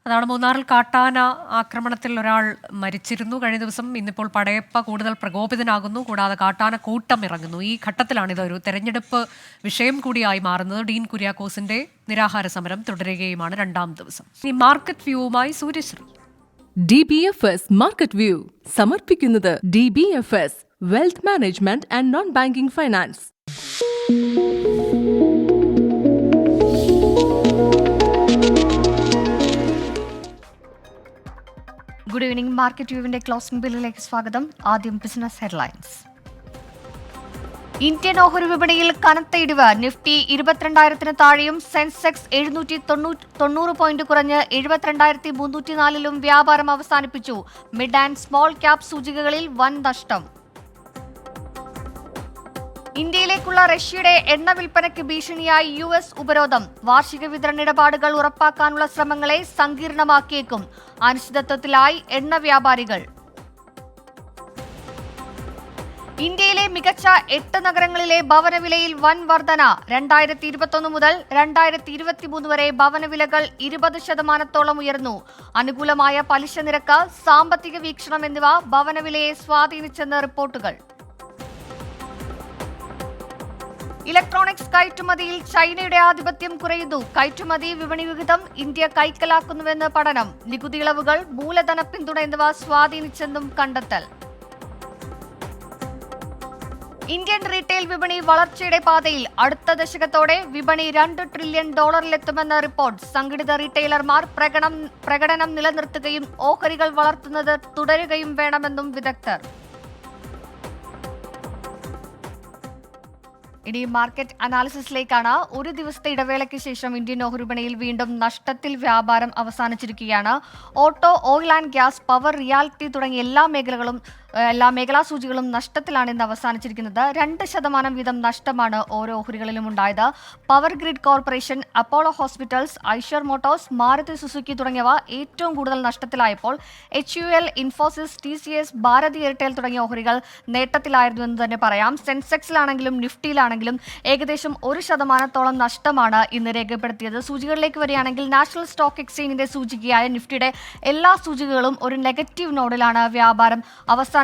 അതാണ് മൂന്നാറിൽ കാട്ടാന ആക്രമണത്തിൽ ഒരാൾ മരിച്ചിരുന്നു കഴിഞ്ഞ ദിവസം. ഇന്നിപ്പോൾ പടയപ്പ കൂടുതൽ പ്രകോപിതനാകുന്നു. കൂടാതെ കാട്ടാന കൂട്ടം ഇറങ്ങുന്നു. ഈ ഘട്ടത്തിലാണ് ഇതൊരു തെരഞ്ഞെടുപ്പ് വിഷയം കൂടിയായി മാറുന്നത്. ഡീൻ കുര്യാക്കോസിന്റെ നിരാഹാര സമരം തുടരുകയുമാണ് രണ്ടാം ദിവസം. ഈ മാർക്കറ്റ് വ്യൂവുമായി സൂര്യശ്രീ. DBFS മാർക്കറ്റ് വ്യൂ സമർപ്പിക്കുന്നത് DBFS wealth management and non banking finance. Good evening. Market വ്യൂവിന്റെ ക്ലോസിംഗ് ബില്ലിലേക്ക് സ്വാഗതം. ആദ്യം ബിസിനസ് ഹെഡ്ലൈൻസ്. ഇന്ത്യൻ ഓഹരി വിപണിയിൽ കനത്ത ഇടിവ്. നിഫ്റ്റി 22,000 താഴെയും സെൻസെക്സ് 790 പോയിന്റ് കുറഞ്ഞ് 72,304 വ്യാപാരം അവസാനിപ്പിച്ചു. മിഡ് ആൻഡ് സ്മോൾ ക്യാപ് സൂചികകളിൽ വൻ നഷ്ടം. ഇന്ത്യയിലേക്കുള്ള റഷ്യയുടെ എണ്ണ വിൽപ്പനയ്ക്ക് ഭീഷണിയായി US ഉപരോധം. വാർഷിക വിതരണ ഇടപാടുകൾ ഉറപ്പാക്കാനുള്ള ശ്രമങ്ങളെ സങ്കീർണമാക്കിയേക്കും. അനിശ്ചിതത്വത്തിലായി എണ്ണ വ്യാപാരികൾ. ഇന്ത്യയിലെ മികച്ച 8 നഗരങ്ങളിലെ ഭവനവിലയിൽ വൻ വർധന. 2021 മുതൽ 2023 വരെ ഭവനവിലകൾ 20% ഉയർന്നു. അനുകൂലമായ പലിശ നിരക്ക്, സാമ്പത്തിക വീക്ഷണം എന്നിവ ഭവനവിലയെ സ്വാധീനിച്ചെന്ന് റിപ്പോർട്ടുകൾ. ഇലക്ട്രോണിക്സ് കയറ്റുമതിയിൽ ചൈനയുടെ ആധിപത്യം കുറയുന്നു. കയറ്റുമതി വിപണി വിഹിതം ഇന്ത്യ കൈക്കലാക്കുന്നുവെന്ന് പഠനം. നികുതി ഇളവുകൾ, മൂലധന പിന്തുണ എന്നിവ സ്വാധീനിച്ചെന്നും കണ്ടെത്തൽ. ഇന്ത്യൻ റീറ്റെയിൽ വിപണി വളർച്ചയുടെ പാതയിൽ. അടുത്ത ദശകത്തോടെ വിപണി $2 ട്രില്യൺ റിപ്പോർട്ട്. സംഘടിത റീറ്റെയിലർമാർ പ്രകടനം നിലനിർത്തുകയും ഓഹരികൾ വളർത്തുന്നത് തുടരുകയും വേണമെന്നും വിദഗ്ധർ. ഇനി മാർക്കറ്റ് അനാലിസിസിലേക്കാണ്. ഒരു ദിവസത്തെ ഇടവേളയ്ക്ക് ശേഷം ഇന്ത്യൻ ഓഹരി വിപണിയിൽ വീണ്ടും നഷ്ടത്തിൽ വ്യാപാരം അവസാനിച്ചിരിക്കുകയാണ്. Auto, oil and gas, power, reality തുടങ്ങിയ എല്ലാ മേഖലാ സൂചികളും നഷ്ടത്തിലാണ് ഇന്ന് അവസാനിച്ചിരിക്കുന്നത്. 2% വീതം നഷ്ടമാണ് ഓരോ ഓഹരികളിലും ഉണ്ടായത്. Power Grid Corporation, Apollo Hospitals, Eicher Motors, Maruti Suzuki തുടങ്ങിയവ ഏറ്റവും കൂടുതൽ നഷ്ടത്തിലായപ്പോൾ HUL, ഇൻഫോസിസ്, TCS, ഭാരതി എയർടെൽ തുടങ്ങിയ ഓഹരികൾ നേട്ടത്തിലായിരുന്നു എന്ന് തന്നെ പറയാം. സെൻസെക്സിലാണെങ്കിലും നിഫ്റ്റിയിലാണെങ്കിലും ഏകദേശം 1% നഷ്ടമാണ് ഇന്ന് രേഖപ്പെടുത്തിയത്. സൂചികകളിലേക്ക് വരികയാണെങ്കിൽ നാഷണൽ സ്റ്റോക്ക് എക്സ്ചേഞ്ചിന്റെ സൂചികയായ നിഫ്റ്റിയുടെ എല്ലാ സൂചികകളും ഒരു നെഗറ്റീവ് നോഡിലാണ് വ്യാപാരം അവസാനിച്ചിരിക്കുന്നത്.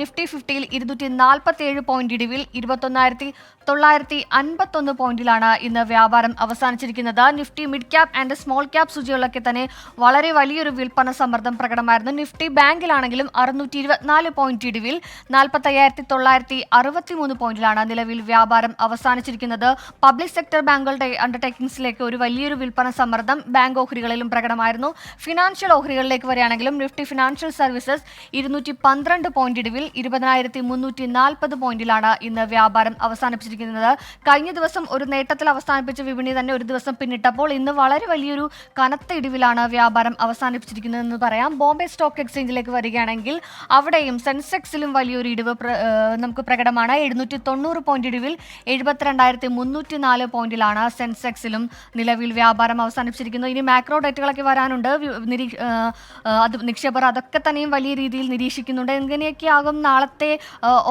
നിഫ്റ്റി 50യിൽ 247 പോയിന്റ് ഇടിവിൽ 21,951 പോയിന്റിലാണ് ഇന്ന് വ്യാപാരം അവസാനിച്ചിരിക്കുന്നത്. Nifty mid cap and small cap സൂചികളിലൊക്കെ തന്നെ വളരെ വലിയൊരു വിൽപ്പന സമ്മർദ്ദം പ്രകടമായിരുന്നു. നിഫ്റ്റി ബാങ്കിലാണെങ്കിലും 624 പോയിന്റ് ഇടിവിൽ 45,963 പോയിന്റിലാണ് നിലവിൽ വ്യാപാരം അവസാനിച്ചിരിക്കുന്നത്. പബ്ലിക് സെക്ടർ ബാങ്കുകളുടെ അണ്ടർടേക്കിംഗ്സിലേക്ക് ഒരു വലിയൊരു വിൽപ്പന സമ്മർദ്ദം ബാങ്ക് ഓഹരികളിലും പ്രകടമായിരുന്നു. ഫിനാൻഷ്യൽ ഓഹരികളിലേക്ക് വരികയാണെങ്കിലും നിഫ്റ്റി ഫിനാൻഷ്യൽ സർവീസസ് 212 പോയിന്റ് ഇടിവിൽ 20,340 പോയിന്റിലാണ് ഇന്ന് വ്യാപാരം അവസാനിപ്പിച്ചിരിക്കുന്നത്. കഴിഞ്ഞ ദിവസം ഒരു നേട്ടത്തിൽ അവസാനിപ്പിച്ച വിപണി തന്നെ ഒരു ദിവസം പിന്നിട്ടപ്പോൾ ഇന്ന് വളരെ വലിയൊരു കനത്ത ഇടിവിലാണ് വ്യാപാരം അവസാനിപ്പിച്ചിരിക്കുന്നതെന്ന് പറയാം. ബോംബെ സ്റ്റോക്ക് എക്സ്ചേഞ്ചിലേക്ക് വരികയാണെങ്കിൽ അവിടെയും സെൻസെക്സിലും വലിയൊരു ഇടിവ് നമുക്ക് പ്രകടമാണ്. 790 പോയിന്റ് ഇടിവിൽ 72,304 പോയിന്റിലാണ് സെൻസെക്സിലും നിലവിൽ വ്യാപാരം അവസാനിപ്പിച്ചിരിക്കുന്നത്. ഇനി മാക്രോ ഡേറ്റുകളൊക്കെ വരാനുണ്ട്. നിക്ഷേപർ അതൊക്കെ തന്നെയും വലിയ രീതിയിൽ നിരീക്ഷിക്കുന്നുണ്ട്. എങ്ങനെയൊക്കെയാകും നാളത്തെ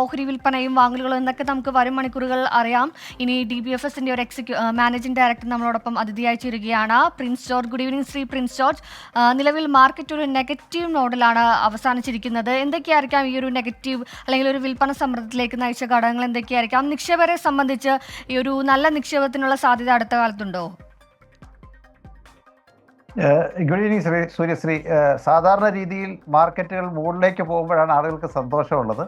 ഓഹരി വിൽപ്പനയും വാങ്ങലുകളും എന്നൊക്കെ നമുക്ക് വരും മണിക്കൂറുകൾ അറിയാം. ഇനി DBFSന്റെ ഒരു മാനേജിംഗ് ഡയറക്ടർ നമ്മളോടൊപ്പം അതിഥിയായി ചേരുകയാണ്, Prince George. Good evening Shri Prince George. നിലവിൽ മാർക്കറ്റ് ഒരു നെഗറ്റീവ് നോഡിലാണ് അവസാനിച്ചിരിക്കുന്നത്. എന്തൊക്കെയായിരിക്കാം ഈ ഒരു നെഗറ്റീവ് അല്ലെങ്കിൽ ഒരു വിൽപ്പന സമ്മർദ്ദത്തിലേക്ക് നയിച്ച ഘടകങ്ങൾ എന്തൊക്കെയായിരിക്കാം? നിക്ഷേപരെ സംബന്ധിച്ച് ഈ ഒരു നല്ല നിക്ഷേപത്തിനുള്ള സാധ്യത അടുത്ത കാലത്തുണ്ടോ? Good evening Suryasree. സാധാരണ രീതിയിൽ മാർക്കറ്റുകൾ മുകളിലേക്ക് പോകുമ്പോഴാണ് ആളുകൾക്ക് സന്തോഷമുള്ളത്.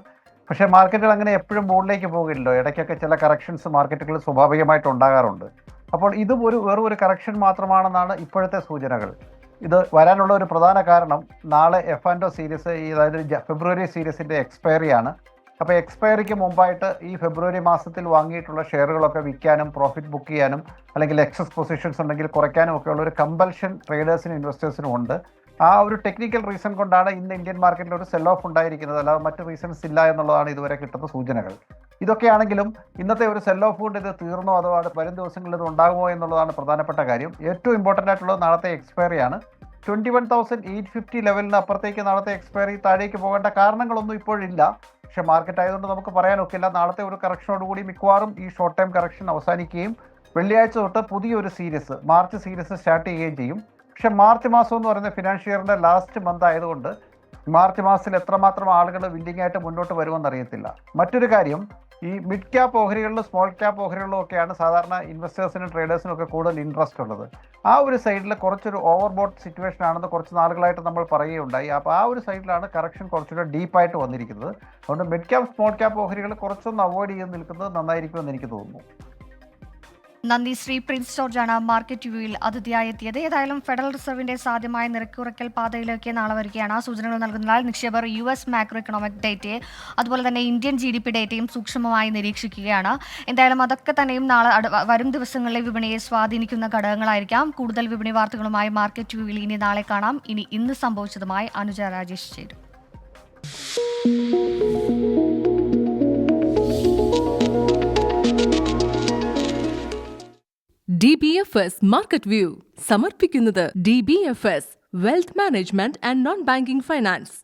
പക്ഷേ മാർക്കറ്റുകൾ അങ്ങനെ എപ്പോഴും മുകളിലേക്ക് പോകില്ലല്ലോ. ഇടയ്ക്കൊക്കെ ചില കറക്ഷൻസ് മാർക്കറ്റുകളിൽ സ്വാഭാവികമായിട്ട് ഉണ്ടാകാറുണ്ട്. അപ്പോൾ ഇതും വെറും ഒരു കറക്ഷൻ മാത്രമാണെന്നാണ് ഇപ്പോഴത്തെ സൂചനകൾ. ഇത് വരാനുള്ള ഒരു പ്രധാന കാരണം നാളെ F&O സീരീസ്, അതായത് ഫെബ്രുവരി സീരീസിൻ്റെ എക്സ്പയറിയാണ്. അപ്പോൾ എക്സ്പയറിക്ക് മുമ്പായിട്ട് ഈ ഫെബ്രുവരി മാസത്തിൽ വാങ്ങിയിട്ടുള്ള ഷെയറുകളൊക്കെ വിൽക്കാനും പ്രോഫിറ്റ് ബുക്ക് ചെയ്യാനും അല്ലെങ്കിൽ എക്സസ് പൊസിഷൻസ് ഉണ്ടെങ്കിൽ കുറയ്ക്കാനും ഒക്കെയുള്ള ഒരു കമ്പൽഷൻ ട്രേഡേഴ്സിനും ഇൻവെസ്റ്റേഴ്സിനും ഉണ്ട്. ആ ഒരു ടെക്നിക്കൽ റീസൺ കൊണ്ടാണ് ഇന്ന് ഇന്ത്യൻ മാർക്കറ്റിൽ ഒരു സെൽ ഓഫ് ഉണ്ടായിരിക്കുന്നത്, അല്ലാതെ മറ്റ് റീസൺസ് ഇല്ല എന്നുള്ളതാണ് ഇതുവരെ കിട്ടുന്ന സൂചനകൾ. ഇതൊക്കെയാണെങ്കിലും ഇന്നത്തെ ഒരു സെൽ ഓഫ് കൊണ്ട് ഇത് തീർന്നോ അതോ വരും ദിവസങ്ങളിൽ ഇത് ഉണ്ടാകുമോ എന്നുള്ളതാണ് പ്രധാനപ്പെട്ട കാര്യം. ഏറ്റവും ഇമ്പോർട്ടൻ്റ് ആയിട്ടുള്ളത് നാളത്തെ എക്സ്പയറിയാണ്. 21,850 ലെവലിന് അപ്പുറത്തേക്ക് നാളത്തെ എക്സ്പയറി താഴേക്ക് പോകേണ്ട കാരണങ്ങളൊന്നും ഇപ്പോഴില്ല. പക്ഷേ മാർക്കറ്റ് ആയതുകൊണ്ട് നമുക്ക് പറയാനൊക്കില്ല. നാളത്തെ ഒരു കറക്ഷനോടുകൂടി മിക്കവാറും ഈ ഷോർട്ട് ടൈം കറക്ഷൻ അവസാനിക്കുകയും വെള്ളിയാഴ്ച തൊട്ട് പുതിയൊരു സീരീസ്, മാർച്ച് സീരീസ് സ്റ്റാർട്ട് ചെയ്യുകയും ചെയ്യും. പക്ഷേ മാർച്ച് മാസം എന്ന് പറയുന്നത് ഫിനാൻഷ്യൽ ഇയറിൻ്റെ ലാസ്റ്റ് മന്ത് ആയതുകൊണ്ട് മാർച്ച് മാസത്തിൽ എത്രമാത്രം ആളുകൾ വില്ലിംഗ് ആയിട്ട് മുന്നോട്ട് വരുമെന്ന് അറിയത്തില്ല. മറ്റൊരു കാര്യം, ഈ മിഡ് ക്യാപ്പ് ഓഹരികളിലും സ്മോൾ ക്യാപ്പ് ഓഹരികളിലും ഒക്കെയാണ് സാധാരണ ഇൻവെസ്റ്റേഴ്സിനും ട്രേഡേഴ്സിനും ഒക്കെ കൂടുതൽ ഇൻട്രസ്റ്റ് ഉള്ളത്. ആ ഒരു സൈഡിൽ കുറച്ചൊരു ഓവർബോട്ട് സിറ്റുവേഷൻ ആണെന്ന് കുറച്ച് നാളുകളായിട്ട് നമ്മൾ പറയുകയുണ്ടായി. അപ്പോൾ ആ ഒരു സൈഡിലാണ് കറക്ഷൻ കുറച്ചുകൂടെ ഡീപ്പായിട്ട് വന്നിരിക്കുന്നത്. അതുകൊണ്ട് മിഡ് ക്യാപ്പ് സ്മോൾ ക്യാപ്പ് ഓഹരികൾ കുറച്ചൊന്ന് അവോയ്ഡ് ചെയ്ത് നിൽക്കുന്നത് നന്നായിരിക്കുമെന്ന് എനിക്ക് തോന്നുന്നു. നന്ദി. ശ്രീ പ്രിൻസ് ജോർജാണ് മാർക്കറ്റ് വ്യൂവിൽ അതിഥിയായി എത്തിയത്. ഏതായാലും ഫെഡറൽ റിസർവിന്റെ സാധ്യമായ നിരക്കുറയ്ക്കൽ പാതയിലേക്ക് നാളെ വരികയാണ്. സൂചനകൾ നൽകുന്നതിനാൽ നിക്ഷേപർ US മാക്രോ ഇക്കണോമിക് ഡേറ്റയെ അതുപോലെ തന്നെ ഇന്ത്യൻ GDP ഡേറ്റയും സൂക്ഷ്മമായി നിരീക്ഷിക്കുകയാണ്. എന്തായാലും അതൊക്കെ തന്നെയും നാളെ വരും ദിവസങ്ങളിലെ വിപണിയെ സ്വാധീനിക്കുന്ന ഘടകങ്ങളായിരിക്കാം. കൂടുതൽ വിപണി വാർത്തകളുമായി മാർക്കറ്റ് വ്യൂവിൽ ഇനി നാളെ കാണാം. ഇന്ന് സംഭവിച്ചതുമായി അനുജ രാജേഷ് ചേരും. DBFS മാർക്കറ്റ് വ്യൂ സമർപ്പിക്കുന്നത് DBFS wealth management and non banking finance.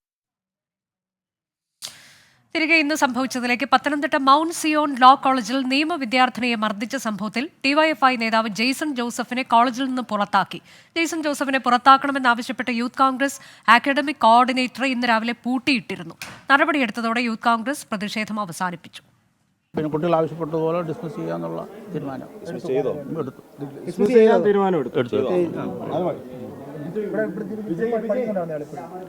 തിരികെ ഇന്ന് സംഭവിച്ചതിലേക്ക്. പത്തനംതിട്ട മൗണ്ട് സിയോൺ ലോ കോളേജിൽ നിയമ വിദ്യാർത്ഥിനിയെ മർദ്ദിച്ച സംഭവത്തിൽ DYFI നേതാവ് ജെയ്സൺ ജോസഫിനെ കോളേജിൽ നിന്ന് പുറത്താക്കി. ജെയ്സൺ ജോസഫിനെ പുറത്താക്കണമെന്നാവശ്യപ്പെട്ട് യൂത്ത് കോൺഗ്രസ് അക്കാഡമിക് കോർഡിനേറ്ററെ ഇന്ന് രാവിലെ പൂട്ടിയിട്ടിരുന്നു. നടപടിയെടുത്തതോടെ യൂത്ത് കോൺഗ്രസ് പ്രതിഷേധം അവസാനിപ്പിച്ചു. പിന്നെ കുട്ടികൾ ആവശ്യപ്പെട്ടതുപോലെ ഡിസ്മിസ് ചെയ്യാന്നുള്ള തീരുമാനം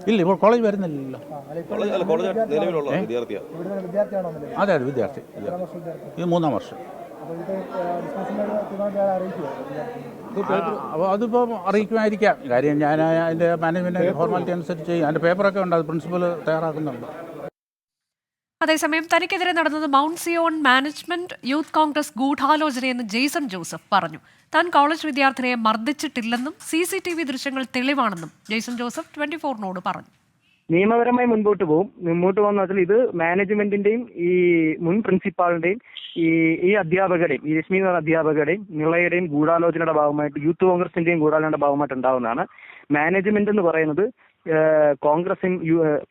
ഇല്ല. ഇപ്പോൾ കോളേജ് വരുന്നില്ലല്ലോ. അതെ അതെ, വിദ്യാർത്ഥി. ഇത് 3-ാം വർഷം. അപ്പോൾ അതിപ്പോൾ അറിയിക്കുമായിരിക്കാം. കാര്യം ഞാൻ അതിൻ്റെ മാനേജ്മെൻറ്റ് ഫോർമാലിറ്റി അനുസരിച്ച് ചെയ്യും. അതിൻ്റെ പേപ്പറൊക്കെ ഉണ്ട്, അത് പ്രിൻസിപ്പൽ തയ്യാറാക്കുന്നുണ്ട്. അതേസമയം തനിക്കെതിരെ നടന്നത് Mount Zion management Youth Congress ഗൂഢാലോചനയെന്ന് ജെയ്സൺ ജോസഫ് പറഞ്ഞു. താൻ കോളേജ് വിദ്യാർത്ഥിനിയെ മർദ്ദിച്ചിട്ടില്ലെന്നും CCTV ദൃശ്യങ്ങൾ തെളിവാണെന്നും ജെയ്സൺ ജോസഫ് 24-നോട് പറഞ്ഞു. നിയമപരമായി മുൻപോട്ട് പോകുന്ന അതിൽ ഇത് മാനേജ്മെന്റിന്റെയും ഈ മുൻ പ്രിൻസിപ്പാളിന്റെയും ഈ അധ്യാപകരുടെയും ഈ രശ്മി അധ്യാപകരുടെയും നിളയുടെയും ഗൂഢാലോചനയുടെ ഭാഗമായിട്ട് യൂത്ത് കോൺഗ്രസിന്റെയും ഗൂഢാലോചനയുടെ ഭാഗമായിട്ട് ഉണ്ടാവുന്നതാണ്. മാനേജ്മെന്റ് എന്ന് പറയുന്നത്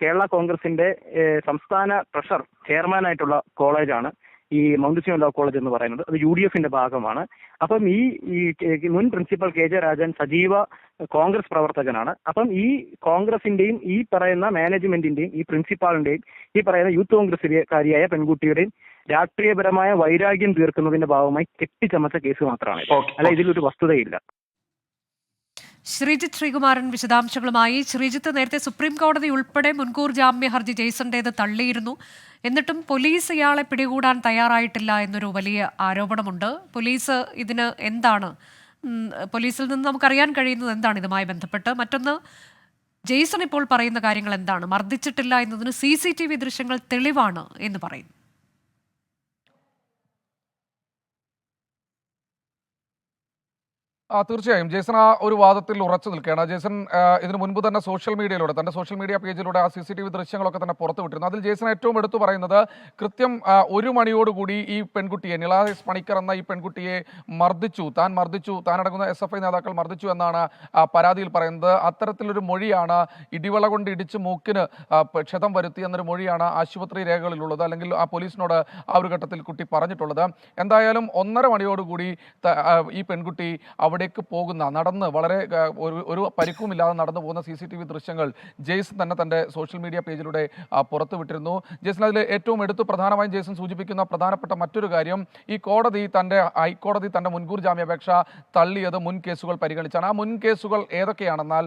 കേരള കോൺഗ്രസിന്റെ സംസ്ഥാന ട്രഷറർ ചെയർമാനായിട്ടുള്ള കോളേജാണ് ഈ മൗണ്ട് സിയോൺ ലോ കോളേജ് എന്ന് പറയുന്നത്. അത് UDFന്റെ ഭാഗമാണ്. അപ്പം ഈ മുൻ പ്രിൻസിപ്പൽ KJ രാജൻ സജീവ കോൺഗ്രസ് പ്രവർത്തകനാണ്. അപ്പം ഈ കോൺഗ്രസിന്റെയും ഈ പറയുന്ന മാനേജ്മെന്റിന്റെയും ഈ പ്രിൻസിപ്പാളിന്റെയും ഈ പറയുന്ന യൂത്ത് കോൺഗ്രസ്സുകാരിയായ പെൺകുട്ടിയുടെയും രാഷ്ട്രീയപരമായ വൈരാഗ്യം തീർക്കുന്നതിന്റെ ഭാഗമായി കെട്ടിച്ചമച്ച കേസ് മാത്രമാണ്. അല്ല, ഇതിലൊരു വസ്തുതയില്ല. ശ്രീജിത്ത് ശ്രീകുമാരൻ വിശദാംശങ്ങളുമായി. ശ്രീജിത്ത്, നേരത്തെ സുപ്രീം കോടതി ഉൾപ്പെടെ മുൻകൂർ ജാമ്യ ഹർജി ജെയ്സന്റേത് തള്ളിയിരുന്നു. എന്നിട്ടും പോലീസ് ഇയാളെ പിടികൂടാൻ തയ്യാറായിട്ടില്ല എന്നൊരു വലിയ ആരോപണമുണ്ട്. പോലീസ് ഇതിന് എന്താണ്, പോലീസിൽ നിന്ന് നമുക്കറിയാൻ കഴിയുന്നത് എന്താണ് ഇതുമായി ബന്ധപ്പെട്ട്? മറ്റൊന്ന്, ജെയ്സൺ ഇപ്പോൾ പറയുന്ന കാര്യങ്ങൾ എന്താണ്? മർദ്ദിച്ചിട്ടില്ല എന്നതിന് CCTV ദൃശ്യങ്ങൾ തെളിവാണ് എന്ന് പറയുന്നു. തീർച്ചയായും ജേസൺ ആ ഒരു വാദത്തിൽ ഉറച്ചു നിൽക്കുകയാണ്. ജേസൺ ഇതിനു മുൻപ് തന്നെ സോഷ്യൽ മീഡിയയിലൂടെ, തന്റെ സോഷ്യൽ മീഡിയ പേജിലൂടെ ആ CCTV ദൃശ്യങ്ങളൊക്കെ തന്നെ പുറത്തുവിട്ടിരുന്നു. അതിൽ ജേസൺ ഏറ്റവും എടുത്തു പറയുന്നത് കൃത്യം 1 മണിയോടുകൂടി ഈ പെൺകുട്ടിയെ, നിളാസ് പണിക്കർ എന്ന ഈ പെൺകുട്ടിയെ താൻ അടങ്ങുന്ന SFI നേതാക്കൾ മർദ്ദിച്ചു എന്നാണ് പരാതിയിൽ പറയുന്നത്. അത്തരത്തിലൊരു മൊഴിയാണ്, ഇടിവള കൊണ്ട് ഇടിച്ച് മൂക്കിന് ക്ഷതം വരുത്തി എന്നൊരു മൊഴിയാണ് ആശുപത്രി രേഖകളിലുള്ളത്, അല്ലെങ്കിൽ ആ പോലീസിനോട് ആ ഒരു ഘട്ടത്തിൽ കുട്ടി പറഞ്ഞിട്ടുള്ളത്. എന്തായാലും 1:30 മണിയോടുകൂടി ഈ പെൺകുട്ടി അവിടെ അവിടേക്ക് പോകുന്ന നടന്ന് വളരെ ഒരു പരിക്കുമില്ലാതെ നടന്നു പോകുന്ന CCTV ദൃശ്യങ്ങൾ ജെയ്സൺ തന്നെ തൻ്റെ സോഷ്യൽ മീഡിയ പേജിലൂടെ പുറത്തുവിട്ടിരുന്നു. ജെയ്സൺ അതിൽ ഏറ്റവും പ്രധാനമായും ജെയ്സൺ സൂചിപ്പിക്കുന്ന പ്രധാനപ്പെട്ട മറ്റൊരു കാര്യം, ഈ ഹൈക്കോടതി തൻ്റെ മുൻകൂർ ജാമ്യാപേക്ഷ തള്ളിയത് മുൻ കേസുകൾ പരിഗണിച്ചാണ്. ആ മുൻ കേസുകൾ ഏതൊക്കെയാണെന്നാൽ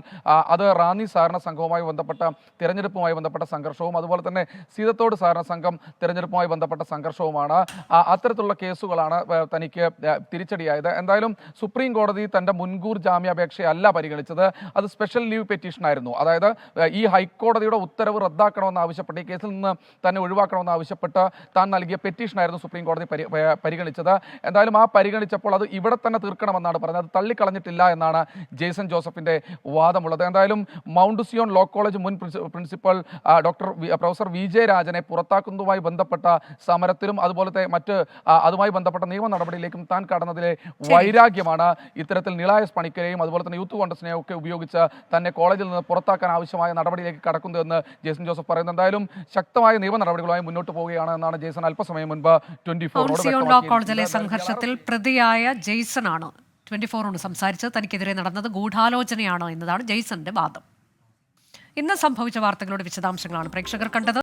അത് റാന്നി സഹകരണ സംഘവുമായി ബന്ധപ്പെട്ട തിരഞ്ഞെടുപ്പുമായി ബന്ധപ്പെട്ട സംഘർഷവും അതുപോലെ തന്നെ സീതത്തോട് സഹകരണ സംഘം തിരഞ്ഞെടുപ്പുമായി ബന്ധപ്പെട്ട സംഘർഷവുമാണ്. അത്തരത്തിലുള്ള കേസുകളാണ് തനിക്ക് തിരിച്ചടിയായത്. എന്തായാലും സുപ്രീം കോടതി തൻ്റെ മുൻകൂർ ജാമ്യാപേക്ഷയല്ല പരിഗണിച്ചത്, അത് സ്പെഷ്യൽ ലീവ് പെറ്റീഷനായിരുന്നു. അതായത് ഈ ഹൈക്കോടതിയുടെ ഉത്തരവ് റദ്ദാക്കണമെന്ന് ആവശ്യപ്പെട്ട്, ഈ കേസിൽ നിന്ന് തന്നെ ഒഴിവാക്കണമെന്ന് ആവശ്യപ്പെട്ട് താൻ നൽകിയ പെറ്റീഷനായിരുന്നു സുപ്രീം കോടതി പരിഗണിച്ചത്. എന്തായാലും ആ പരിഗണിച്ചപ്പോൾ അത് ഇവിടെ തന്നെ തീർക്കണമെന്നാണ് പറഞ്ഞത്, അത് തള്ളിക്കളഞ്ഞിട്ടില്ല എന്നാണ് ജെയ്സൺ ജോസഫിന്റെ വാദമുള്ളത്. എന്തായാലും മൗണ്ട് സിയോൺ ലോ കോളേജ് മുൻ പ്രിൻസിപ്പൽ പ്രൊഫസർ VJ രാജനെ പുറത്താക്കുന്നതുമായി ബന്ധപ്പെട്ട സമരത്തിലും അതുപോലത്തെ അതുമായി ബന്ധപ്പെട്ട നിയമ നടപടിയിലേക്കും താൻ കടന്നതിലെ വൈരാഗ്യമാണ് ഇത്തരത്തിൽ നിളായസ് പണിക്കരെയും അതുപോലെ തന്നെ യൂത്ത് കോൺഗ്രസിനെയും ഒക്കെ ഉപയോഗിച്ച് തന്നെ കോളേജിൽ നിന്ന് പുറത്താക്കാൻ ആവശ്യമായ നടപടിയിലേക്ക് കടക്കുന്നതെന്ന് ജെയ്സൺ ജോസഫ് പറയുന്നു. എന്തായാലും ശക്തമായ നിയമ നടപടികളുമായി മുന്നോട്ട് പോവുകയാണ് എന്നാണ് ജെയ്സൺ അല്പസമയം മുൻപ് 24 ലോ കോളേജിലെ സംഘർഷത്തിൽ പ്രതിയായ ജെയ്സൺ ആണ് 24 സംസാരിച്ചത്. തനിക്കെതിരെ നടന്നത് ഗൂഢാലോചനയാണ് എന്നതാണ് ജെയ്സന്റെ വാദം. ഇന്ന് സംഭവിച്ച വാർത്തകളുടെ വിശദാംശങ്ങളാണ് പ്രേക്ഷകർ കണ്ടത്.